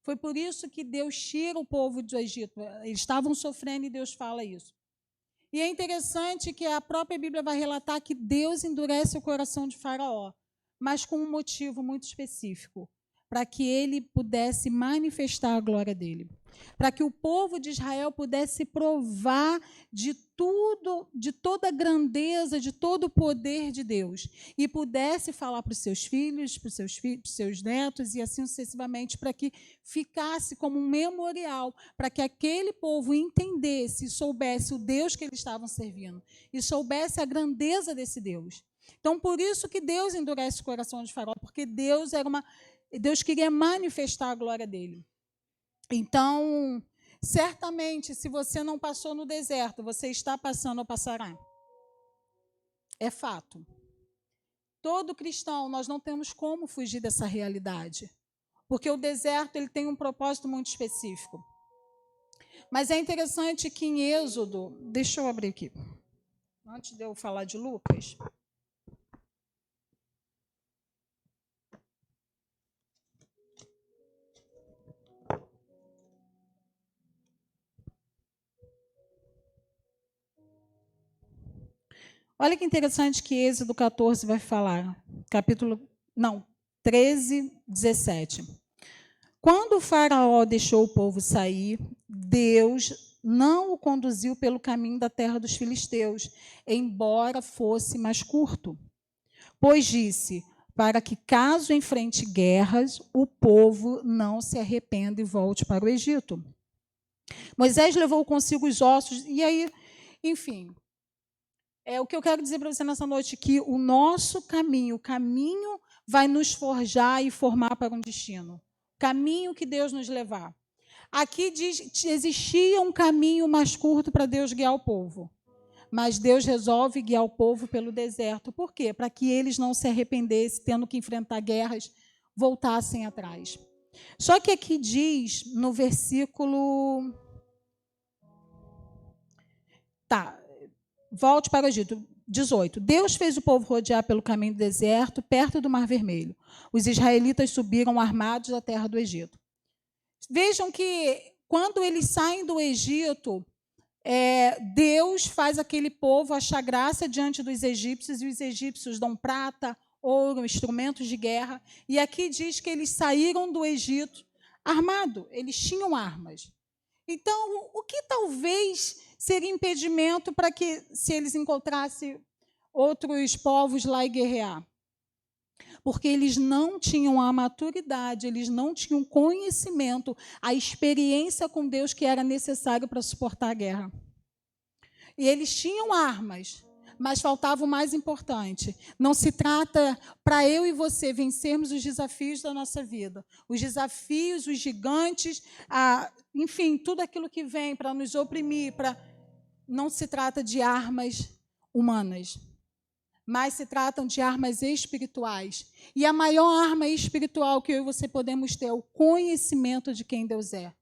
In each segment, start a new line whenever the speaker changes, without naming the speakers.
Foi por isso que Deus tira o povo do Egito. Eles estavam sofrendo e Deus fala isso. E é interessante que a própria Bíblia vai relatar que Deus endurece o coração de Faraó, mas com um motivo muito específico, para que ele pudesse manifestar a glória dele, para que o povo de Israel pudesse provar de tudo, de toda a grandeza, de todo o poder de Deus, e pudesse falar para os seus filhos, para os seus netos, e assim sucessivamente, para que ficasse como um memorial, para que aquele povo entendesse e soubesse o Deus que eles estavam servindo, e soubesse a grandeza desse Deus. Então, por isso que Deus endurece o coração de Faraó, porque Deus queria manifestar a glória dele. Então, certamente, se você não passou no deserto, você está passando ou passará. É fato. Todo cristão, nós não temos como fugir dessa realidade, porque o deserto ele tem um propósito muito específico. Mas é interessante que em Êxodo, deixa eu abrir aqui, antes de eu falar de Lucas. Olha que interessante que Êxodo 14 vai falar, 13, 17. Quando o faraó deixou o povo sair, Deus não o conduziu pelo caminho da terra dos filisteus, embora fosse mais curto. Pois disse, para que caso enfrente guerras, o povo não se arrependa e volte para o Egito. Moisés levou consigo os ossos, e aí, enfim... o que eu quero dizer para você nessa noite, que o nosso caminho, o caminho vai nos forjar e formar para um destino. O caminho que Deus nos levar. Aqui diz que existia um caminho mais curto para Deus guiar o povo. Mas Deus resolve guiar o povo pelo deserto. Por quê? Para que eles não se arrependessem, tendo que enfrentar guerras, voltassem atrás. Só que aqui diz, no versículo... Volte para o Egito. 18. Deus fez o povo rodear pelo caminho do deserto, perto do Mar Vermelho. Os israelitas subiram armados da terra do Egito. Vejam que, quando eles saem do Egito, Deus faz aquele povo achar graça diante dos egípcios, e os egípcios dão prata, ouro, instrumentos de guerra. E aqui diz que eles saíram do Egito armados, eles tinham armas. Então, o que talvez seria impedimento para que, se eles encontrassem outros povos lá e guerrear? Porque eles não tinham a maturidade, eles não tinham conhecimento, a experiência com Deus que era necessário para suportar a guerra. E eles tinham armas, mas faltava o mais importante. Não se trata para eu e você vencermos os desafios da nossa vida. Os desafios, os gigantes, enfim, tudo aquilo que vem para nos oprimir. Não se trata de armas humanas, mas se tratam de armas espirituais. E a maior arma espiritual que eu e você podemos ter é o conhecimento de quem Deus é.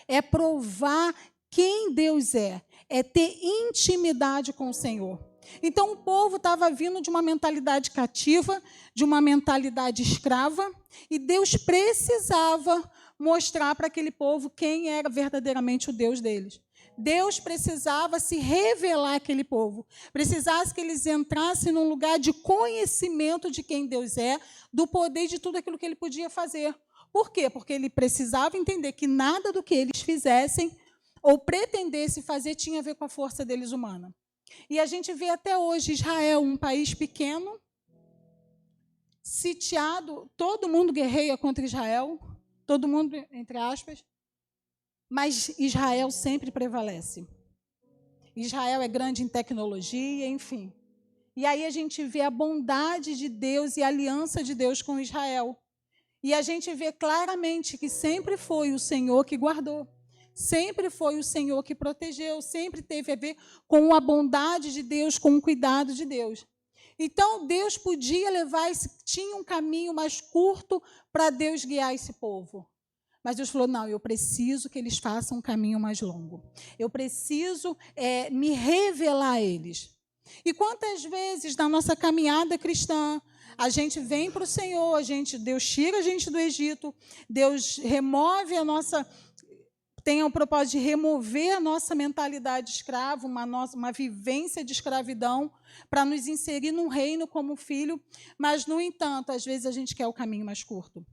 É provar quem Deus é ter intimidade com o Senhor. Então, o povo estava vindo de uma mentalidade cativa, de uma mentalidade escrava, e Deus precisava mostrar para aquele povo quem era verdadeiramente o Deus deles. Deus precisava se revelar àquele povo, precisasse que eles entrassem num lugar de conhecimento de quem Deus é, do poder de tudo aquilo que ele podia fazer. Por quê? Porque ele precisava entender que nada do que eles fizessem ou pretendessem fazer tinha a ver com a força deles humana. E a gente vê até hoje Israel, um país pequeno, sitiado, todo mundo guerreia contra Israel, todo mundo, entre aspas, mas Israel sempre prevalece. Israel é grande em tecnologia, enfim. E aí a gente vê a bondade de Deus e a aliança de Deus com Israel. E a gente vê claramente que sempre foi o Senhor que guardou. Sempre foi o Senhor que protegeu, sempre teve a ver com a bondade de Deus, com o cuidado de Deus. Então, Deus podia levar tinha um caminho mais curto para Deus guiar esse povo. Mas Deus falou, não, eu preciso que eles façam um caminho mais longo. Eu preciso me revelar a eles. E quantas vezes na nossa caminhada cristã, a gente vem para o Senhor, Deus tira a gente do Egito, Deus remove a nossa, tem o propósito de remover a nossa mentalidade de escravo, uma vivência de escravidão, para nos inserir num reino como filho, mas, no entanto, às vezes a gente quer o caminho mais curto.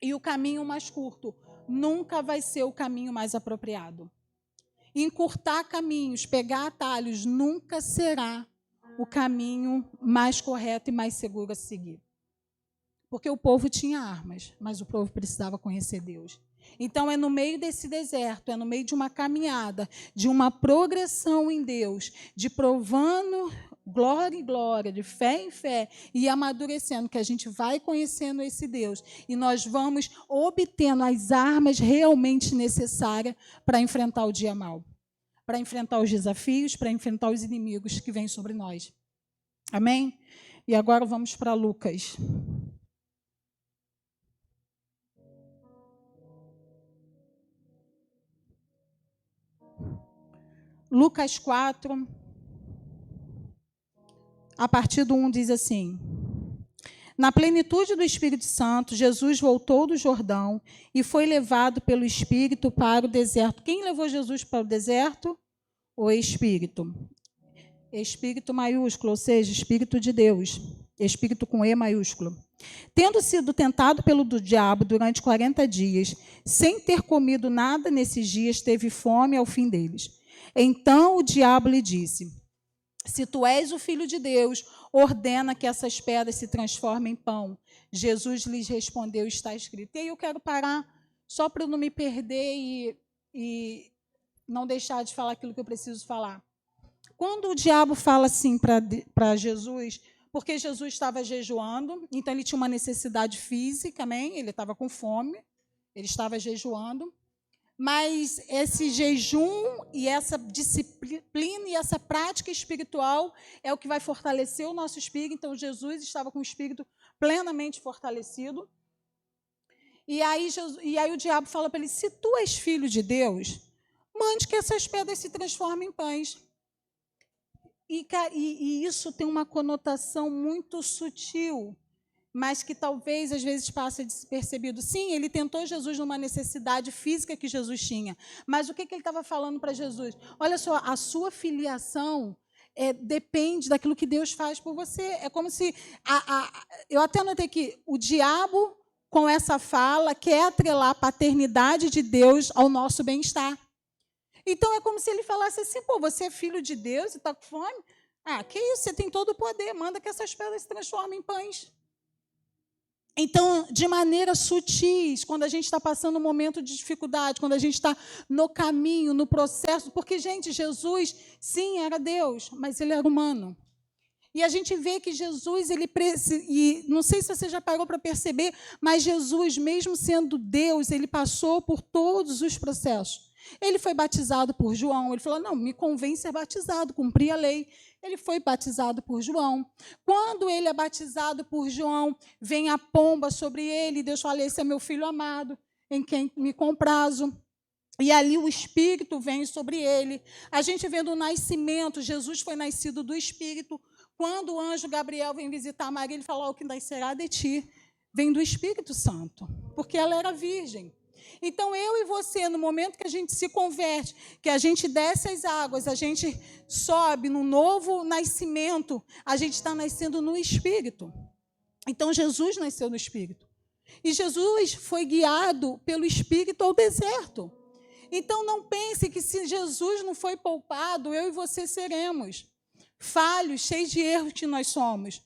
E o caminho mais curto nunca vai ser o caminho mais apropriado. Encurtar caminhos, pegar atalhos, nunca será o caminho mais correto e mais seguro a seguir. Porque o povo tinha armas, mas o povo precisava conhecer Deus. Então, é no meio desse deserto, é no meio de uma caminhada, de uma progressão em Deus, de provando glória em glória, de fé em fé, e amadurecendo, que a gente vai conhecendo esse Deus, e nós vamos obtendo as armas realmente necessárias para enfrentar o dia mau, para enfrentar os desafios, para enfrentar os inimigos que vêm sobre nós. Amém? E agora vamos para Lucas. Lucas 4, a partir do 1, diz assim: Na plenitude do Espírito Santo, Jesus voltou do Jordão e foi levado pelo Espírito para o deserto. Quem levou Jesus para o deserto? O Espírito. Espírito maiúsculo, ou seja, Espírito de Deus. Espírito com E maiúsculo. Tendo sido tentado pelo diabo durante 40 dias, sem ter comido nada nesses dias, teve fome ao fim deles. Então o diabo lhe disse: Se tu és o Filho de Deus, ordena que essas pedras se transformem em pão. Jesus lhes respondeu: está escrito. E aí eu quero parar, só para eu não me perder e não deixar de falar aquilo que eu preciso falar. Quando o diabo fala assim para Jesus, porque Jesus estava jejuando, então ele tinha uma necessidade física, amém? Ele estava com fome, ele estava jejuando. Mas esse jejum e essa disciplina e essa prática espiritual é o que vai fortalecer o nosso espírito. Então, Jesus estava com o espírito plenamente fortalecido. E aí o diabo fala para ele: se tu és filho de Deus, mande que essas pedras se transformem em pães. E isso tem uma conotação muito sutil, mas que talvez às vezes passe despercebido. Sim, ele tentou Jesus numa necessidade física que Jesus tinha, mas o que ele estava falando para Jesus? Olha só, a sua filiação depende daquilo que Deus faz por você. É como se... eu até notei que o diabo, com essa fala, quer atrelar a paternidade de Deus ao nosso bem-estar. Então, é como se ele falasse assim: pô, você é filho de Deus e está com fome? Ah, que isso, você tem todo o poder, manda que essas pedras se transformem em pães. Então, de maneira sutis, quando a gente está passando um momento de dificuldade, quando a gente está no caminho, no processo, porque, gente, Jesus, sim, era Deus, mas ele era humano. E a gente vê que Jesus, e não sei se você já parou para perceber, mas Jesus, mesmo sendo Deus, ele passou por todos os processos. Ele foi batizado por João, ele falou: não, me convém ser batizado, cumprir a lei. Ele foi batizado por João. Quando ele é batizado por João, vem a pomba sobre ele, Deus fala: esse é meu filho amado, em quem me comprazo. E ali o Espírito vem sobre ele. A gente vê no nascimento, Jesus foi nascido do Espírito. Quando o anjo Gabriel vem visitar Maria, ele fala: o que nascerá de ti vem do Espírito Santo, porque ela era virgem. Então, eu e você, no momento que a gente se converte, que a gente desce as águas, a gente sobe no novo nascimento, a gente está nascendo no Espírito. Então, Jesus nasceu no Espírito. E Jesus foi guiado pelo Espírito ao deserto. Então, não pense que se Jesus não foi poupado, eu e você seremos falhos, cheios de erros que nós somos.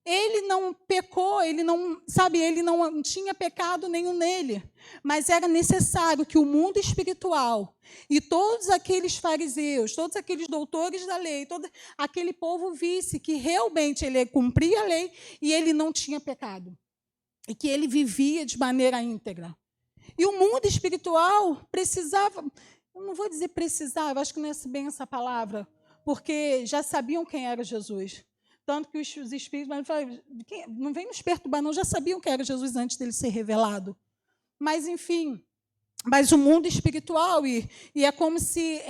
Ele não pecou, ele não tinha pecado nenhum nele, mas era necessário que o mundo espiritual e todos aqueles fariseus, todos aqueles doutores da lei, todo aquele povo visse que realmente ele cumpria a lei e ele não tinha pecado, e que ele vivia de maneira íntegra. E o mundo espiritual precisava, eu não vou dizer precisava, acho que não é bem essa palavra, porque já sabiam quem era Jesus. Tanto que os espíritos não vem nos perturbar, não, já sabiam que era Jesus antes dele ser revelado. Mas, enfim, mas o mundo espiritual, e é como se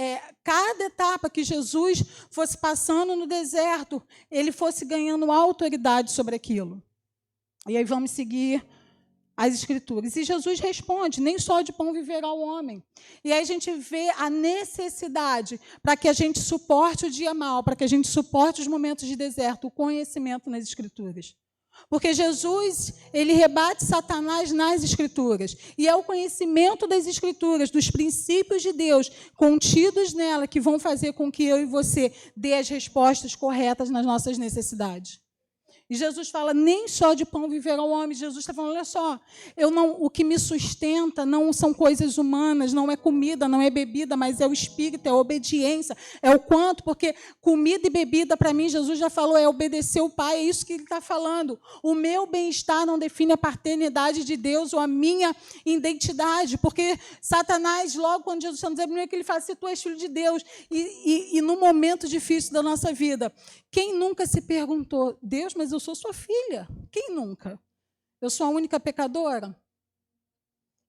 cada etapa que Jesus fosse passando no deserto, ele fosse ganhando autoridade sobre aquilo. E aí vamos seguir as Escrituras. E Jesus responde: nem só de pão viverá o homem. E aí a gente vê a necessidade para que a gente suporte o dia mau, para que a gente suporte os momentos de deserto, o conhecimento nas Escrituras. Porque Jesus, ele rebate Satanás nas Escrituras. E é o conhecimento das Escrituras, dos princípios de Deus, contidos nela, que vão fazer com que eu e você dê as respostas corretas nas nossas necessidades. E Jesus fala: nem só de pão viverá o homem. Jesus está falando: olha só, o que me sustenta não são coisas humanas, não é comida, não é bebida, mas é o espírito, é a obediência, é o quanto, porque comida e bebida, para mim, Jesus já falou, é obedecer o Pai, é isso que ele está falando. O meu bem-estar não define a paternidade de Deus ou a minha identidade, porque Satanás, logo quando Jesus está dizendo, é que ele fala: se tu és filho de Deus, e no momento difícil da nossa vida, quem nunca se perguntou: Deus, mas eu sou sua filha? Quem nunca? Eu sou a única pecadora?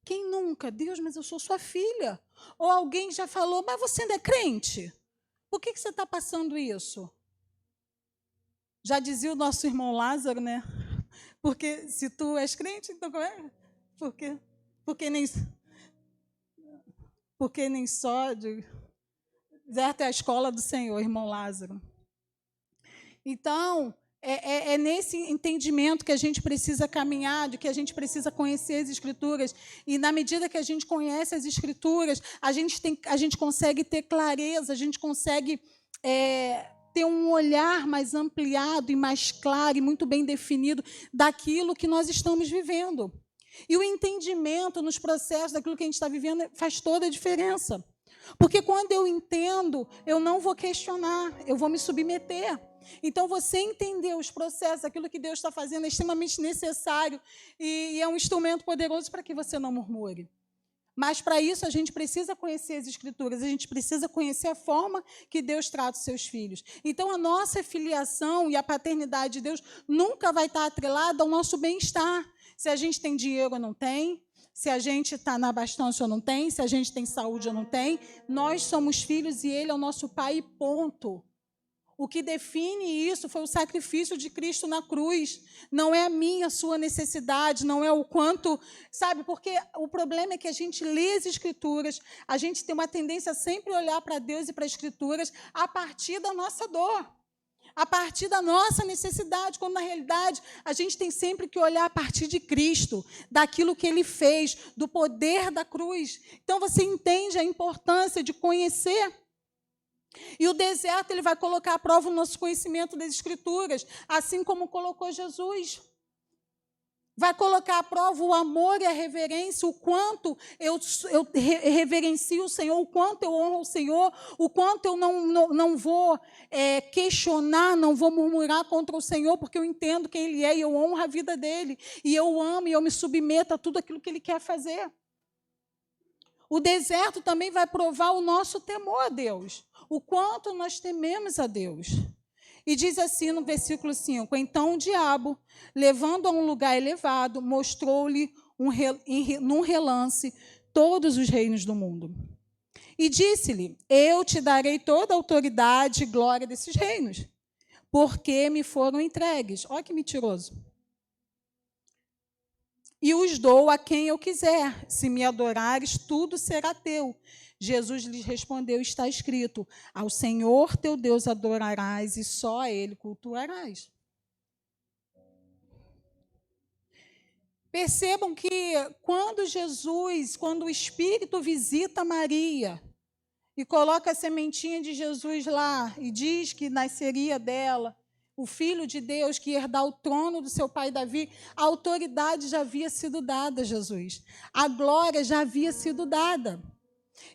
Quem nunca? Deus, mas eu sou sua filha. Ou alguém já falou: mas você ainda é crente? Por que você está passando isso? Já dizia o nosso irmão Lázaro, né? Porque se tu és crente, então como é? Porque nem só certo, é a escola do Senhor, irmão Lázaro. Então, é nesse entendimento que a gente precisa caminhar, de que a gente precisa conhecer as Escrituras. E, na medida que a gente conhece as Escrituras, a gente consegue ter clareza, a gente consegue ter um olhar mais ampliado e mais claro e muito bem definido daquilo que nós estamos vivendo. E o entendimento nos processos daquilo que a gente está vivendo faz toda a diferença. Porque quando eu entendo, eu não vou questionar, eu vou me submeter. Então, você entender os processos, aquilo que Deus está fazendo, é extremamente necessário e é um instrumento poderoso para que você não murmure. Mas, para isso, a gente precisa conhecer as Escrituras, a gente precisa conhecer a forma que Deus trata os seus filhos. Então, a nossa filiação e a paternidade de Deus nunca vai estar atrelada ao nosso bem-estar. Se a gente tem dinheiro ou não tem, se a gente está na abastança ou não tem, se a gente tem saúde ou não tem, nós somos filhos e Ele é o nosso Pai, ponto. O que define isso foi o sacrifício de Cristo na cruz. Não é a minha, a sua necessidade, não é o quanto... Sabe, porque o problema é que a gente lê as Escrituras, a gente tem uma tendência a sempre olhar para Deus e para as Escrituras a partir da nossa dor, a partir da nossa necessidade, quando, na realidade, a gente tem sempre que olhar a partir de Cristo, daquilo que Ele fez, do poder da cruz. Então, você entende a importância de conhecer. E o deserto, ele vai colocar à prova o nosso conhecimento das Escrituras, assim como colocou Jesus. Vai colocar à prova o amor e a reverência, o quanto eu reverencio o Senhor, o quanto eu honro o Senhor, o quanto eu não vou questionar, não vou murmurar contra o Senhor, porque eu entendo quem Ele é e eu honro a vida dEle. E eu amo e eu me submeto a tudo aquilo que Ele quer fazer. O deserto também vai provar o nosso temor a Deus, o quanto nós tememos a Deus. E diz assim no versículo 5, então o diabo, levando a um lugar elevado, mostrou-lhe num relance todos os reinos do mundo. E disse-lhe, eu te darei toda a autoridade e glória desses reinos, porque me foram entregues. Olha que mentiroso. E os dou a quem eu quiser. Se me adorares, tudo será teu. Jesus lhes respondeu, está escrito, ao Senhor teu Deus adorarás e só a Ele cultuarás. Percebam que quando o Espírito visita Maria e coloca a sementinha de Jesus lá e diz que nasceria dela, o Filho de Deus que ia herdar o trono do seu pai Davi, a autoridade já havia sido dada a Jesus. A glória já havia sido dada.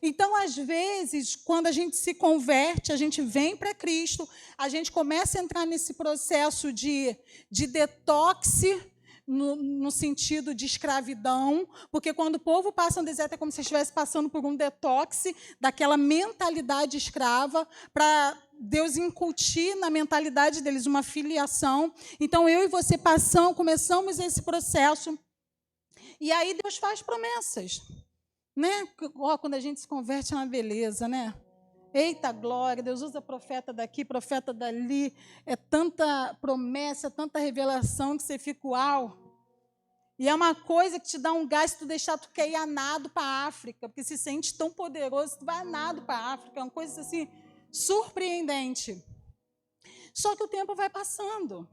Então, às vezes, quando a gente se converte, a gente vem para Cristo, a gente começa a entrar nesse processo de detox, no sentido de escravidão, porque quando o povo passa no deserto é como se estivesse passando por um detox daquela mentalidade escrava, para Deus incutir na mentalidade deles uma filiação. Então, eu e você começamos esse processo, e aí Deus faz promessas. né? Quando a gente se converte é uma beleza, né? Eita glória, Deus usa profeta daqui, profeta dali, é tanta promessa, tanta revelação que você fica uau. E é uma coisa que te dá um gás, se tu deixar, tu quer ir a nado para a África, porque se sente tão poderoso, tu vai a nado para a África, é uma coisa assim, surpreendente. Só que o tempo vai passando.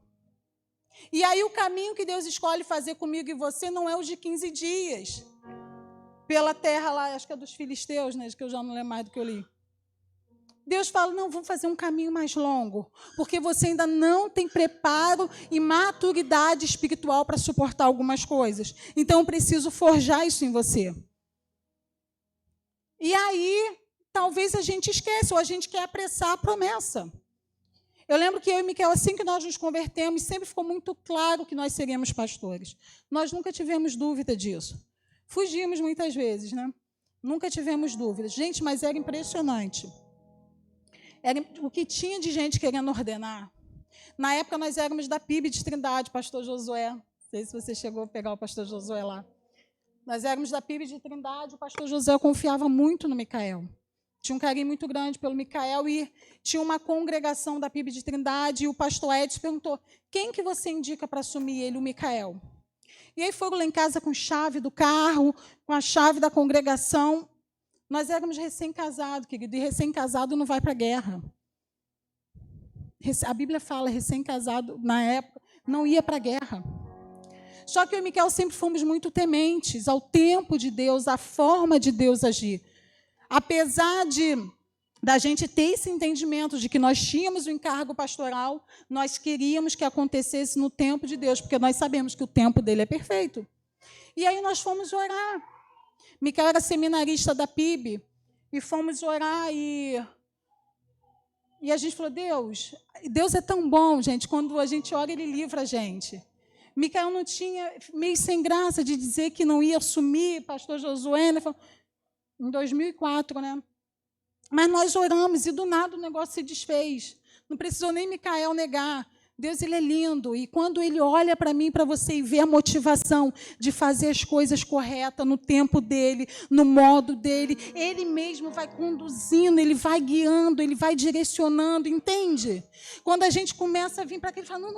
E aí o caminho que Deus escolhe fazer comigo e você não é o de 15 dias. Pela terra lá, acho que é dos filisteus, né, que eu já não lembro mais do que eu li. Deus fala, não, vamos fazer um caminho mais longo, porque você ainda não tem preparo e maturidade espiritual para suportar algumas coisas. Então, eu preciso forjar isso em você. E aí, talvez a gente esqueça, ou a gente quer apressar a promessa. Eu lembro que eu e Miquel, assim que nós nos convertemos, sempre ficou muito claro que nós seríamos pastores. Nós nunca tivemos dúvida disso. Fugimos muitas vezes, né? Nunca tivemos dúvidas. Gente, mas era impressionante. Era o que tinha de gente querendo ordenar. Na época, nós éramos da PIB de Trindade, pastor Josué. Não sei se você chegou a pegar o pastor Josué lá. Nós éramos da PIB de Trindade, o pastor Josué confiava muito no Micael. Tinha um carinho muito grande pelo Micael e tinha uma congregação da PIB de Trindade e o pastor Edson perguntou, quem que você indica para assumir ele, o Micael? E aí foram lá em casa com chave do carro, com a chave da congregação. Nós éramos recém-casados, querido, e recém-casado não vai para a guerra. A Bíblia fala, recém-casado, na época, não ia para a guerra. Só que eu e Miquel sempre fomos muito tementes ao tempo de Deus, à forma de Deus agir. Apesar da gente ter esse entendimento de que nós tínhamos o encargo pastoral, nós queríamos que acontecesse no tempo de Deus, porque nós sabemos que o tempo dele é perfeito. E aí nós fomos orar. Miquel era seminarista da PIB, e fomos orar, e a gente falou, Deus é tão bom, gente, quando a gente ora, Ele livra a gente. Miquel não tinha, meio sem graça, de dizer que não ia assumir, pastor Josué, né? Em 2004, né? Mas nós oramos, e do nada o negócio se desfez. Não precisou nem Micael negar. Deus, Ele é lindo, e quando Ele olha para mim, para você, e vê a motivação de fazer as coisas corretas, no tempo dEle, no modo dEle, Ele mesmo vai conduzindo, Ele vai guiando, Ele vai direcionando, entende? Quando a gente começa a vir para aquele, ele fala,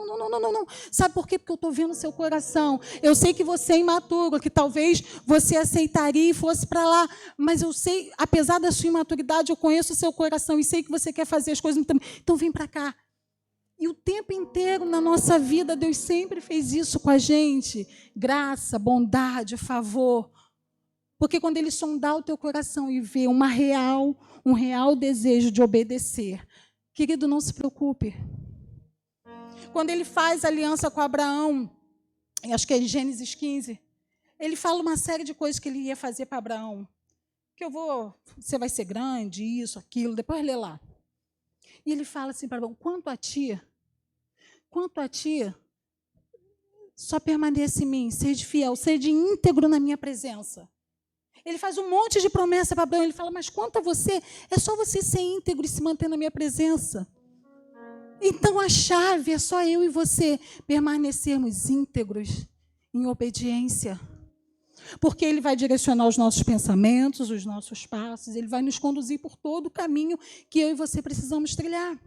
não. Sabe por quê? Porque eu estou vendo o seu coração. Eu sei que você é imaturo, que talvez você aceitaria e fosse para lá, mas eu sei, apesar da sua imaturidade, eu conheço o seu coração e sei que você quer fazer as coisas, então vem para cá. E o tempo inteiro na nossa vida, Deus sempre fez isso com a gente. Graça, bondade, favor. Porque quando Ele sondar o teu coração e ver um real desejo de obedecer, querido, não se preocupe. Quando Ele faz aliança com Abraão, acho que é em Gênesis 15, Ele fala uma série de coisas que Ele ia fazer para Abraão. Que você vai ser grande, isso, aquilo, depois lê lá. E Ele fala assim para Abraão, quanto a ti, só permanece em mim, seja fiel, seja íntegro na minha presença. Ele faz um monte de promessa para Abraão, ele fala, mas quanto a você, é só você ser íntegro e se manter na minha presença. Então a chave é só eu e você permanecermos íntegros em obediência. Porque Ele vai direcionar os nossos pensamentos, os nossos passos, Ele vai nos conduzir por todo o caminho que eu e você precisamos trilhar.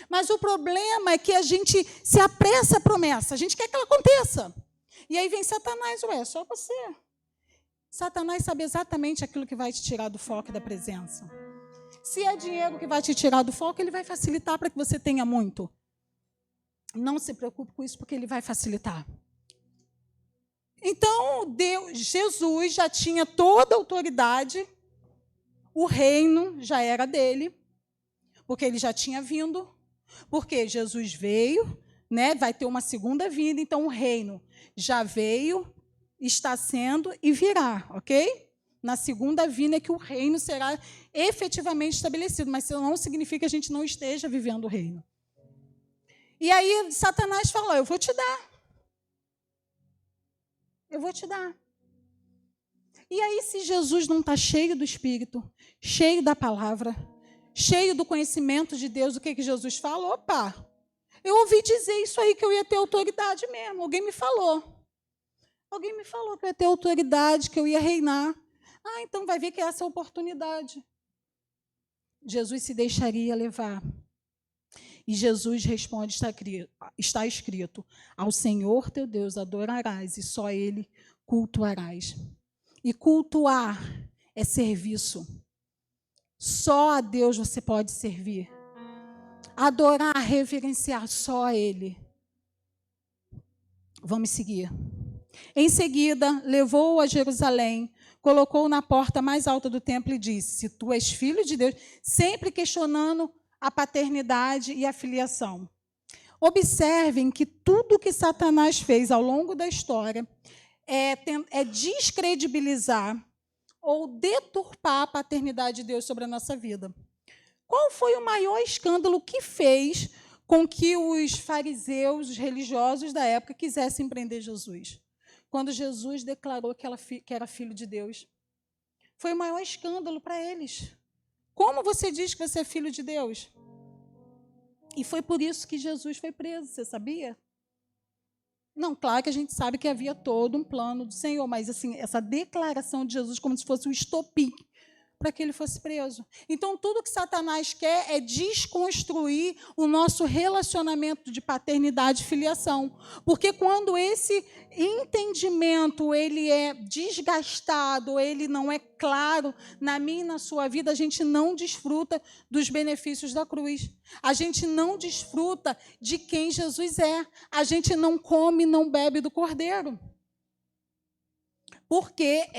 Mas o problema é que a gente se apressa a promessa, a gente quer que ela aconteça. E aí vem Satanás, é só você. Satanás sabe exatamente aquilo que vai te tirar do foco da presença. Se é dinheiro que vai te tirar do foco, ele vai facilitar para que você tenha muito. Não se preocupe com isso, porque ele vai facilitar. Então, Jesus já tinha toda a autoridade, o reino já era dele, porque ele já tinha vindo, porque Jesus veio, né, vai ter uma segunda vinda, então o reino já veio, está sendo e virá, ok? Na segunda vinda é que o reino será efetivamente estabelecido, mas isso não significa que a gente não esteja vivendo o reino. E aí Satanás fala, eu vou te dar. Eu vou te dar. E aí, se Jesus não está cheio do Espírito, cheio da palavra, cheio do conhecimento de Deus, o que Jesus fala? Opa, eu ouvi dizer isso aí, que eu ia ter autoridade mesmo. Alguém me falou. Alguém me falou que eu ia ter autoridade, que eu ia reinar. Ah, então vai ver que é essa oportunidade. Jesus se deixaria levar. E Jesus responde, está escrito, ao Senhor teu Deus adorarás e só Ele cultuarás. E cultuar é serviço. Só a Deus você pode servir. Adorar, reverenciar só a Ele. Vamos seguir. Em seguida, levou-o a Jerusalém, colocou-o na porta mais alta do templo e disse, se tu és filho de Deus, sempre questionando a paternidade e a filiação. Observem que tudo que Satanás fez ao longo da história é descredibilizar ou deturpar a paternidade de Deus sobre a nossa vida. Qual foi o maior escândalo que fez com que os fariseus, os religiosos da época, quisessem prender Jesus? Quando Jesus declarou que era filho de Deus. Foi o maior escândalo para eles. Como você diz que você é filho de Deus? E foi por isso que Jesus foi preso, você sabia? Não, claro que a gente sabe que havia todo um plano do Senhor, mas assim, essa declaração de Jesus como se fosse um estopim para que ele fosse preso. Então, tudo que Satanás quer é desconstruir o nosso relacionamento de paternidade e filiação. Porque quando esse entendimento ele é desgastado, ele não é claro na minha e na sua vida, a gente não desfruta dos benefícios da cruz. A gente não desfruta de quem Jesus é. A gente não come, não bebe do Cordeiro. Porque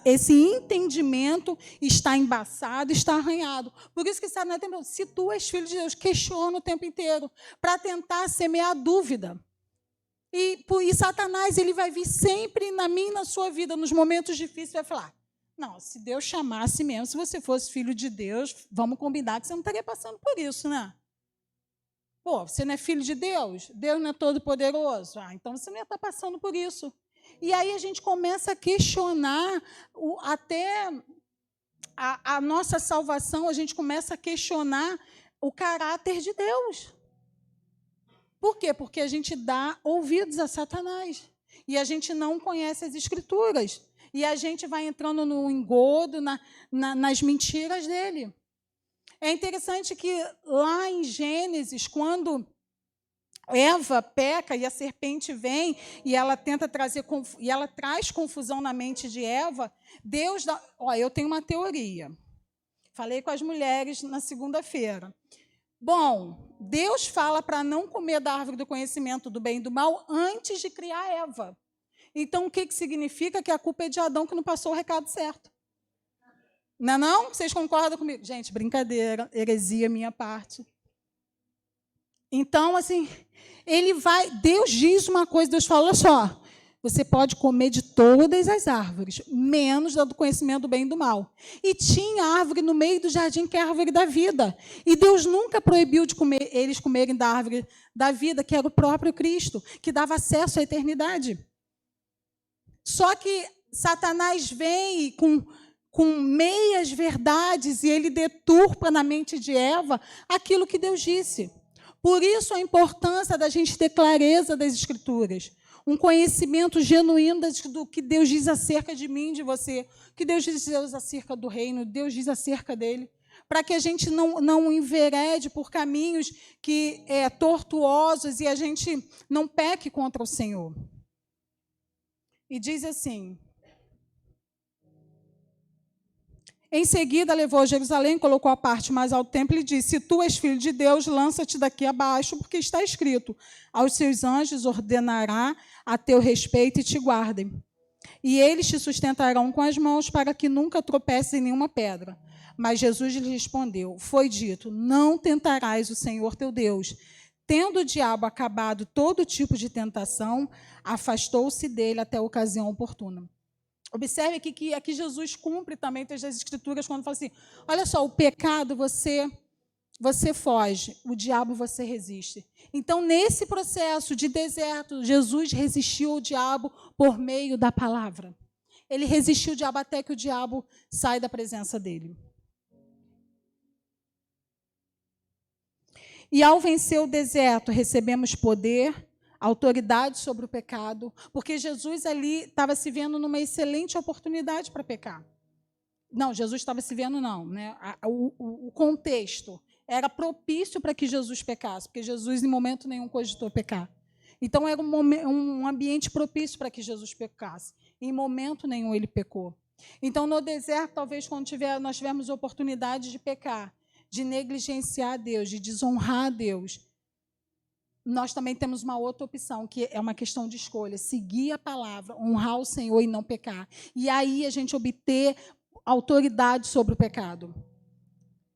esse entendimento está embaçado, está arranhado. Por isso que Satanás tem, se tu és filho de Deus, questiona o tempo inteiro, para tentar semear dúvida. E Satanás ele vai vir sempre na minha e na sua vida, nos momentos difíceis, vai falar, não, se Deus chamasse mesmo, se você fosse filho de Deus, vamos combinar que você não estaria passando por isso, né? Pô, você não é filho de Deus? Deus não é todo poderoso? Ah, então você não ia estar passando por isso. E aí a gente começa a questionar até a nossa salvação, a gente começa a questionar o caráter de Deus. Por quê? Porque a gente dá ouvidos a Satanás. E a gente não conhece as Escrituras. E a gente vai entrando no engodo, nas mentiras dele. É interessante que lá em Gênesis, quando Eva peca e a serpente vem e ela tenta trazer e ela traz confusão na mente de Eva. Deus dá, eu tenho uma teoria. Falei com as mulheres na segunda-feira. Bom, Deus fala para não comer da árvore do conhecimento do bem e do mal antes de criar Eva. Então o que significa? Que a culpa é de Adão que não passou o recado certo. Não é não? Vocês concordam comigo? Gente, brincadeira, heresia minha parte. Então, assim, Deus diz uma coisa, Deus fala, olha só, você pode comer de todas as árvores, menos da do conhecimento do bem e do mal. E tinha árvore no meio do jardim, que é a árvore da vida. E Deus nunca proibiu de eles comerem da árvore da vida, que era o próprio Cristo, que dava acesso à eternidade. Só que Satanás vem com meias verdades e ele deturpa na mente de Eva aquilo que Deus disse. Por isso a importância da gente ter clareza das Escrituras, um conhecimento genuíno do que Deus diz acerca de mim, de você, que Deus diz acerca do reino, Deus diz acerca dele, para que a gente não enverede por caminhos tortuosos e a gente não peque contra o Senhor. E diz assim, em seguida, levou a Jerusalém, colocou a parte mais alta do templo e disse, se tu és filho de Deus, lança-te daqui abaixo, porque está escrito, aos seus anjos ordenará a teu respeito e te guardem. E eles te sustentarão com as mãos para que nunca tropeces em nenhuma pedra. Mas Jesus lhe respondeu, foi dito, não tentarás o Senhor teu Deus. Tendo o diabo acabado todo tipo de tentação, afastou-se dele até a ocasião oportuna. Observe aqui que aqui Jesus cumpre também as Escrituras quando fala assim, olha só, o pecado você foge, o diabo você resiste. Então, nesse processo de deserto, Jesus resistiu ao diabo por meio da palavra. Ele resistiu ao diabo até que o diabo sai da presença dele. E ao vencer o deserto, recebemos poder, autoridade sobre o pecado, porque Jesus ali estava se vendo numa excelente oportunidade para pecar. Não, Jesus estava se vendo, não. Né? O contexto era propício para que Jesus pecasse, porque Jesus, em momento nenhum, cogitou pecar. Então, era um ambiente propício para que Jesus pecasse. Em momento nenhum ele pecou. Então, no deserto, talvez, quando nós tivermos oportunidade de pecar, de negligenciar a Deus, de desonrar a Deus, nós também temos uma outra opção, que é uma questão de escolha: seguir a palavra, honrar o Senhor e não pecar. E aí a gente obter autoridade sobre o pecado.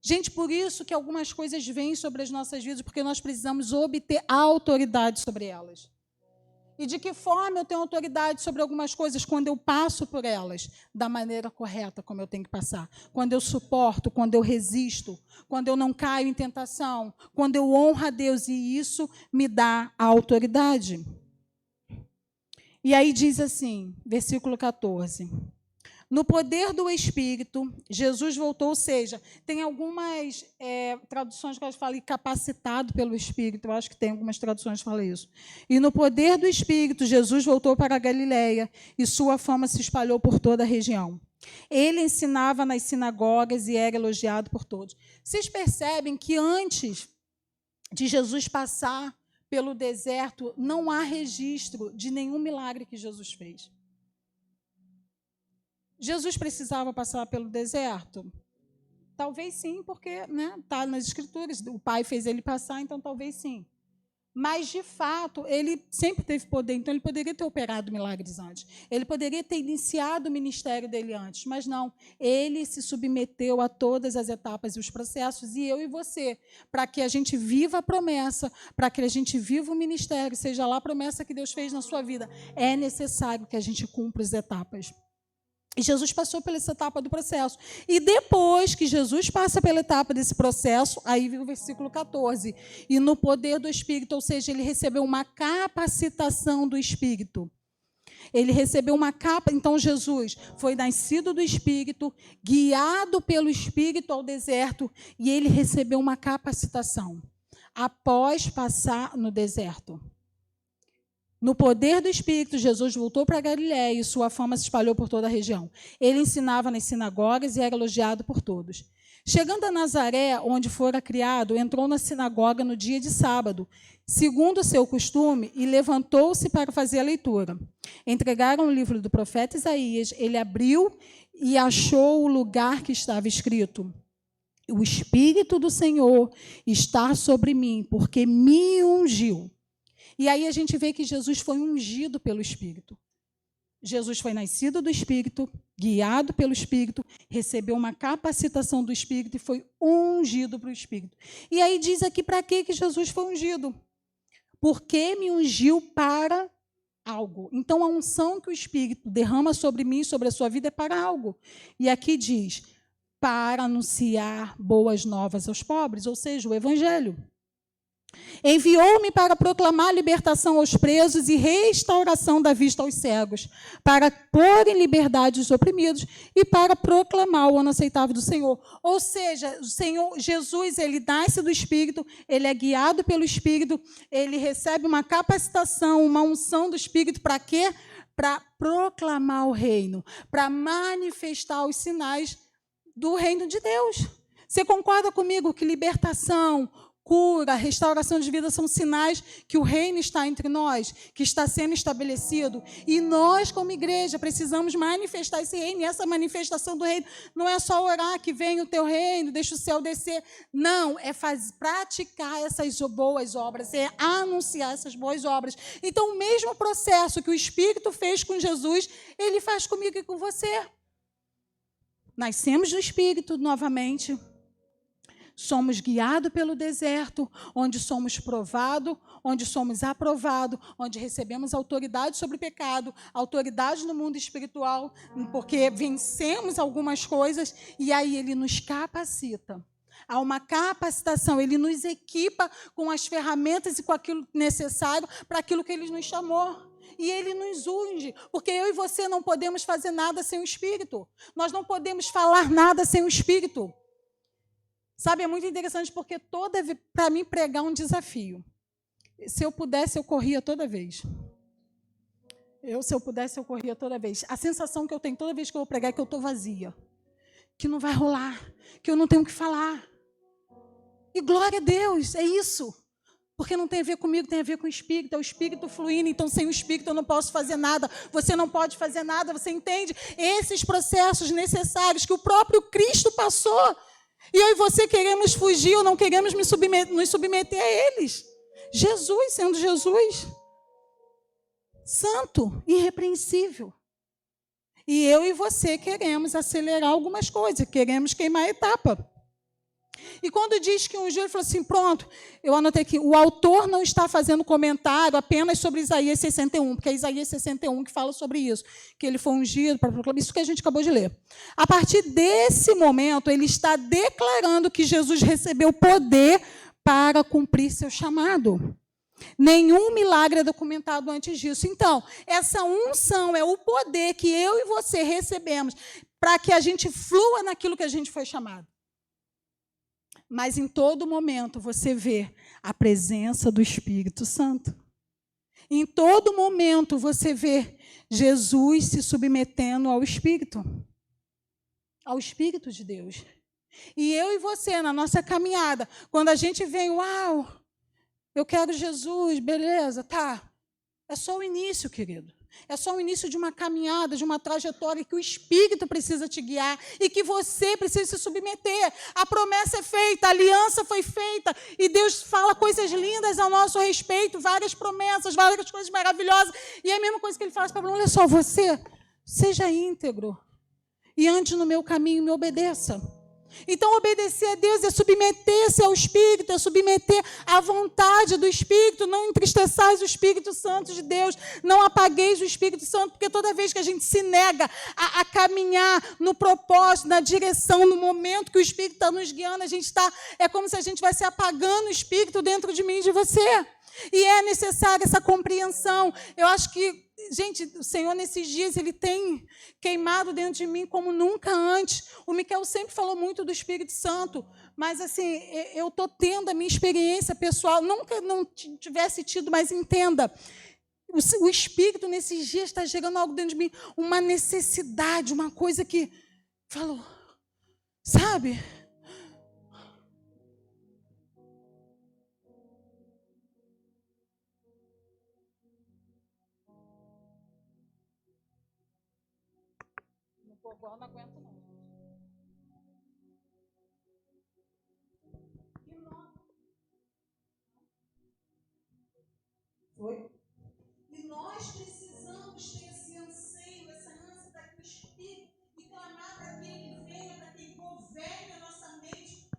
Gente, por isso que algumas coisas vêm sobre as nossas vidas, porque nós precisamos obter autoridade sobre elas. E de que forma eu tenho autoridade sobre algumas coisas? Quando eu passo por elas da maneira correta, como eu tenho que passar. Quando eu suporto, quando eu resisto, quando eu não caio em tentação, quando eu honro a Deus, e isso me dá a autoridade. E aí diz assim, versículo 14... No poder do Espírito, Jesus voltou, ou seja, tem algumas traduções que falam capacitado pelo Espírito, eu acho que tem algumas traduções que falam isso. E no poder do Espírito, Jesus voltou para a Galileia e sua fama se espalhou por toda a região. Ele ensinava nas sinagogas e era elogiado por todos. Vocês percebem que antes de Jesus passar pelo deserto, não há registro de nenhum milagre que Jesus fez. Jesus precisava passar pelo deserto? Talvez sim, porque está nas Escrituras. O Pai fez ele passar, então talvez sim. Mas, de fato, ele sempre teve poder, então ele poderia ter operado milagres antes. Ele poderia ter iniciado o ministério dele antes, mas não. Ele se submeteu a todas as etapas e os processos, e eu e você, para que a gente viva a promessa, para que a gente viva o ministério, seja lá a promessa que Deus fez na sua vida, é necessário que a gente cumpra as etapas. E Jesus passou pela essa etapa do processo. E depois que Jesus passa pela etapa desse processo, aí vem o versículo 14. E no poder do Espírito, ou seja, ele recebeu uma capacitação do Espírito. Ele recebeu uma capa. Então, Jesus foi nascido do Espírito, guiado pelo Espírito ao deserto, e ele recebeu uma capacitação após passar no deserto. No poder do Espírito, Jesus voltou para a Galiléia e sua fama se espalhou por toda a região. Ele ensinava nas sinagogas e era elogiado por todos. Chegando a Nazaré, onde fora criado, entrou na sinagoga no dia de sábado, segundo o seu costume, e levantou-se para fazer a leitura. Entregaram o livro do profeta Isaías, ele abriu e achou o lugar que estava escrito: o Espírito do Senhor está sobre mim, porque me ungiu. E aí a gente vê que Jesus foi ungido pelo Espírito. Jesus foi nascido do Espírito, guiado pelo Espírito, recebeu uma capacitação do Espírito e foi ungido pelo Espírito. E aí diz aqui para que Jesus foi ungido. Porque me ungiu para algo. Então a unção que o Espírito derrama sobre mim, sobre a sua vida, é para algo. E aqui diz, para anunciar boas novas aos pobres, ou seja, o Evangelho. Enviou-me para proclamar libertação aos presos e restauração da vista aos cegos, para pôr em liberdade os oprimidos e para proclamar o ano aceitável do Senhor. Ou seja, o Senhor Jesus, ele nasce do Espírito, ele é guiado pelo Espírito, ele recebe uma capacitação, uma unção do Espírito para quê? Para proclamar o reino, para manifestar os sinais do reino de Deus. Você concorda comigo que libertação, cura, restauração de vida são sinais que o reino está entre nós, que está sendo estabelecido, e nós, como igreja, precisamos manifestar esse reino, e essa manifestação do reino não é só orar que venha o teu reino, deixa o céu descer, não, é praticar essas boas obras, é anunciar essas boas obras. Então, o mesmo processo que o Espírito fez com Jesus, ele faz comigo e com você. Nascemos do Espírito novamente, somos guiados pelo deserto, onde somos provados, onde somos aprovados, onde recebemos autoridade sobre o pecado, autoridade no mundo espiritual, porque vencemos algumas coisas, e aí ele nos capacita. Há uma capacitação, ele nos equipa com as ferramentas e com aquilo necessário para aquilo que ele nos chamou. E ele nos unge, porque eu e você não podemos fazer nada sem o Espírito. Nós não podemos falar nada sem o Espírito. Sabe, é muito interessante porque para mim pregar é um desafio. Se eu pudesse, eu corria toda vez. Se eu pudesse, eu corria toda vez. A sensação que eu tenho toda vez que eu vou pregar é que eu estou vazia. que não vai rolar, que eu não tenho o que falar. E glória a Deus, é isso. Porque não tem a ver comigo, tem a ver com o Espírito. É o Espírito fluindo, então sem o Espírito eu não posso fazer nada. Você não pode fazer nada, você entende? Esses processos necessários que o próprio Cristo passou. E eu e você queremos fugir ou não queremos nos submeter a eles. Jesus, sendo Jesus, santo, irrepreensível. E eu e você queremos acelerar algumas coisas, queremos queimar a etapa. E quando diz que ungiu, ele falou assim, pronto, eu anotei aqui, o autor não está fazendo comentário apenas sobre Isaías 61, porque é Isaías 61 que fala sobre isso, que ele foi ungido para proclamar, isso que a gente acabou de ler. A partir desse momento, ele está declarando que Jesus recebeu poder para cumprir seu chamado. Nenhum milagre é documentado antes disso. Então, essa unção é o poder que eu e você recebemos para que a gente flua naquilo que a gente foi chamado. Mas em todo momento você vê a presença do Espírito Santo. Em todo momento você vê Jesus se submetendo ao Espírito de Deus. E eu e você, na nossa caminhada, quando a gente vem, uau, eu quero Jesus, beleza, tá. É só o início, querido. É só o início de uma caminhada, de uma trajetória que o Espírito precisa te guiar e que você precisa se submeter. A promessa é feita, a aliança foi feita e Deus fala coisas lindas ao nosso respeito, várias promessas, várias coisas maravilhosas. E é a mesma coisa que ele fala para Abraão, olha só, você seja íntegro e ande no meu caminho e me obedeça. Então, obedecer a Deus é submeter-se ao Espírito, é submeter à vontade do Espírito, não entristeçais o Espírito Santo de Deus, não apagueis o Espírito Santo, porque toda vez que a gente se nega a caminhar no propósito, na direção, no momento que o Espírito está nos guiando, é como se a gente estivesse apagando o Espírito dentro de mim e de você. E é necessária essa compreensão. Eu acho que, gente, o Senhor, nesses dias, Ele tem queimado dentro de mim como nunca antes. O Miquel sempre falou muito do Espírito Santo, mas, assim, eu estou tendo a minha experiência pessoal. Nunca não tivesse tido, mas entenda. O Espírito, nesses dias, está gerando algo dentro de mim, uma necessidade, uma coisa que... Falou, sabe... Igual, não aguento não. Foi? E nós precisamos ter esse anseio, essa ânsia do Espírito e clamar para que Ele venha, para que Ele governe a nossa mente.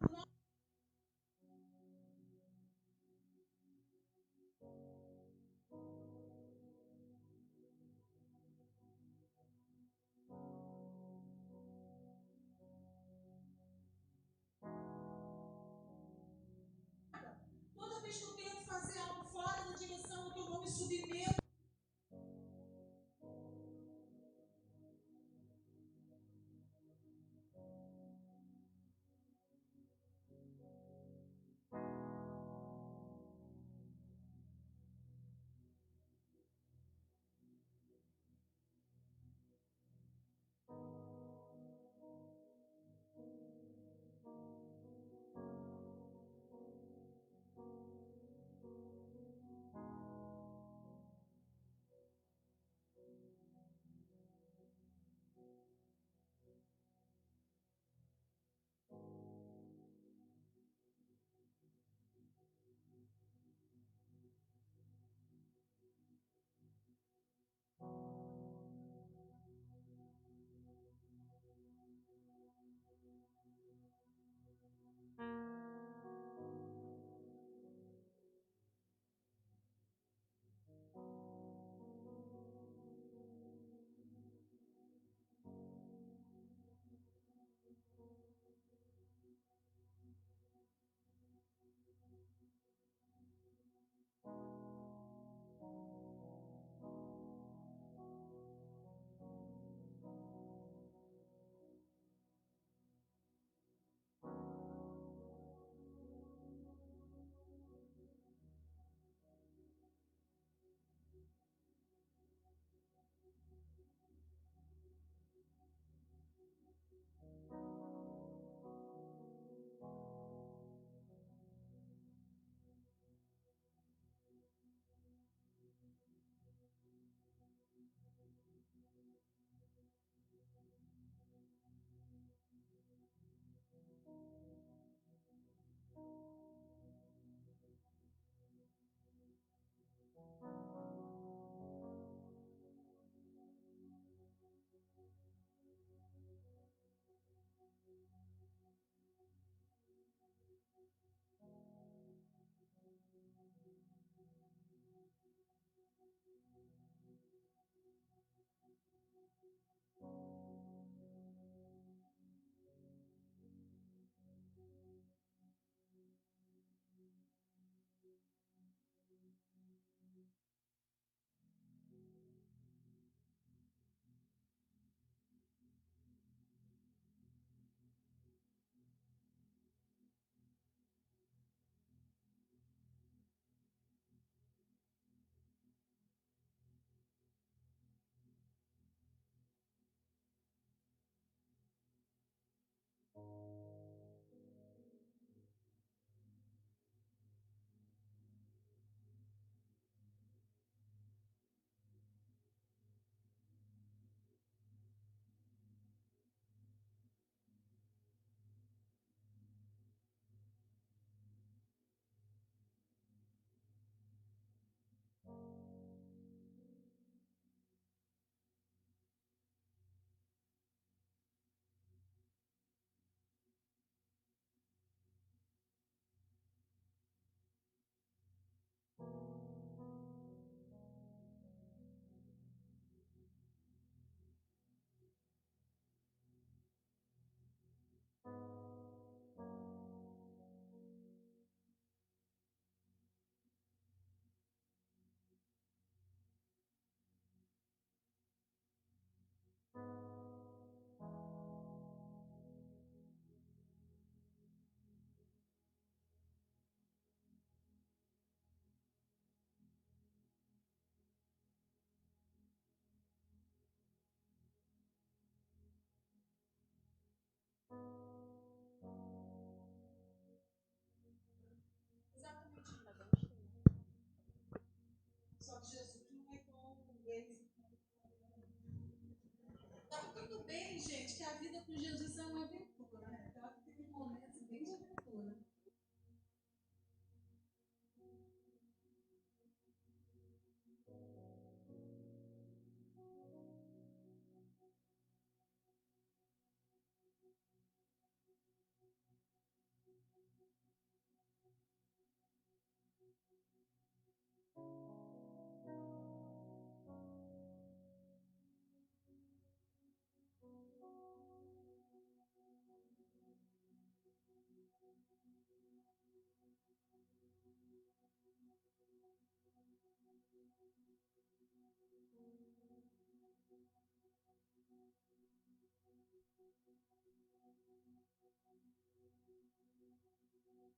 Jesus é uma aventura, né? Tem momentos bem de aventura.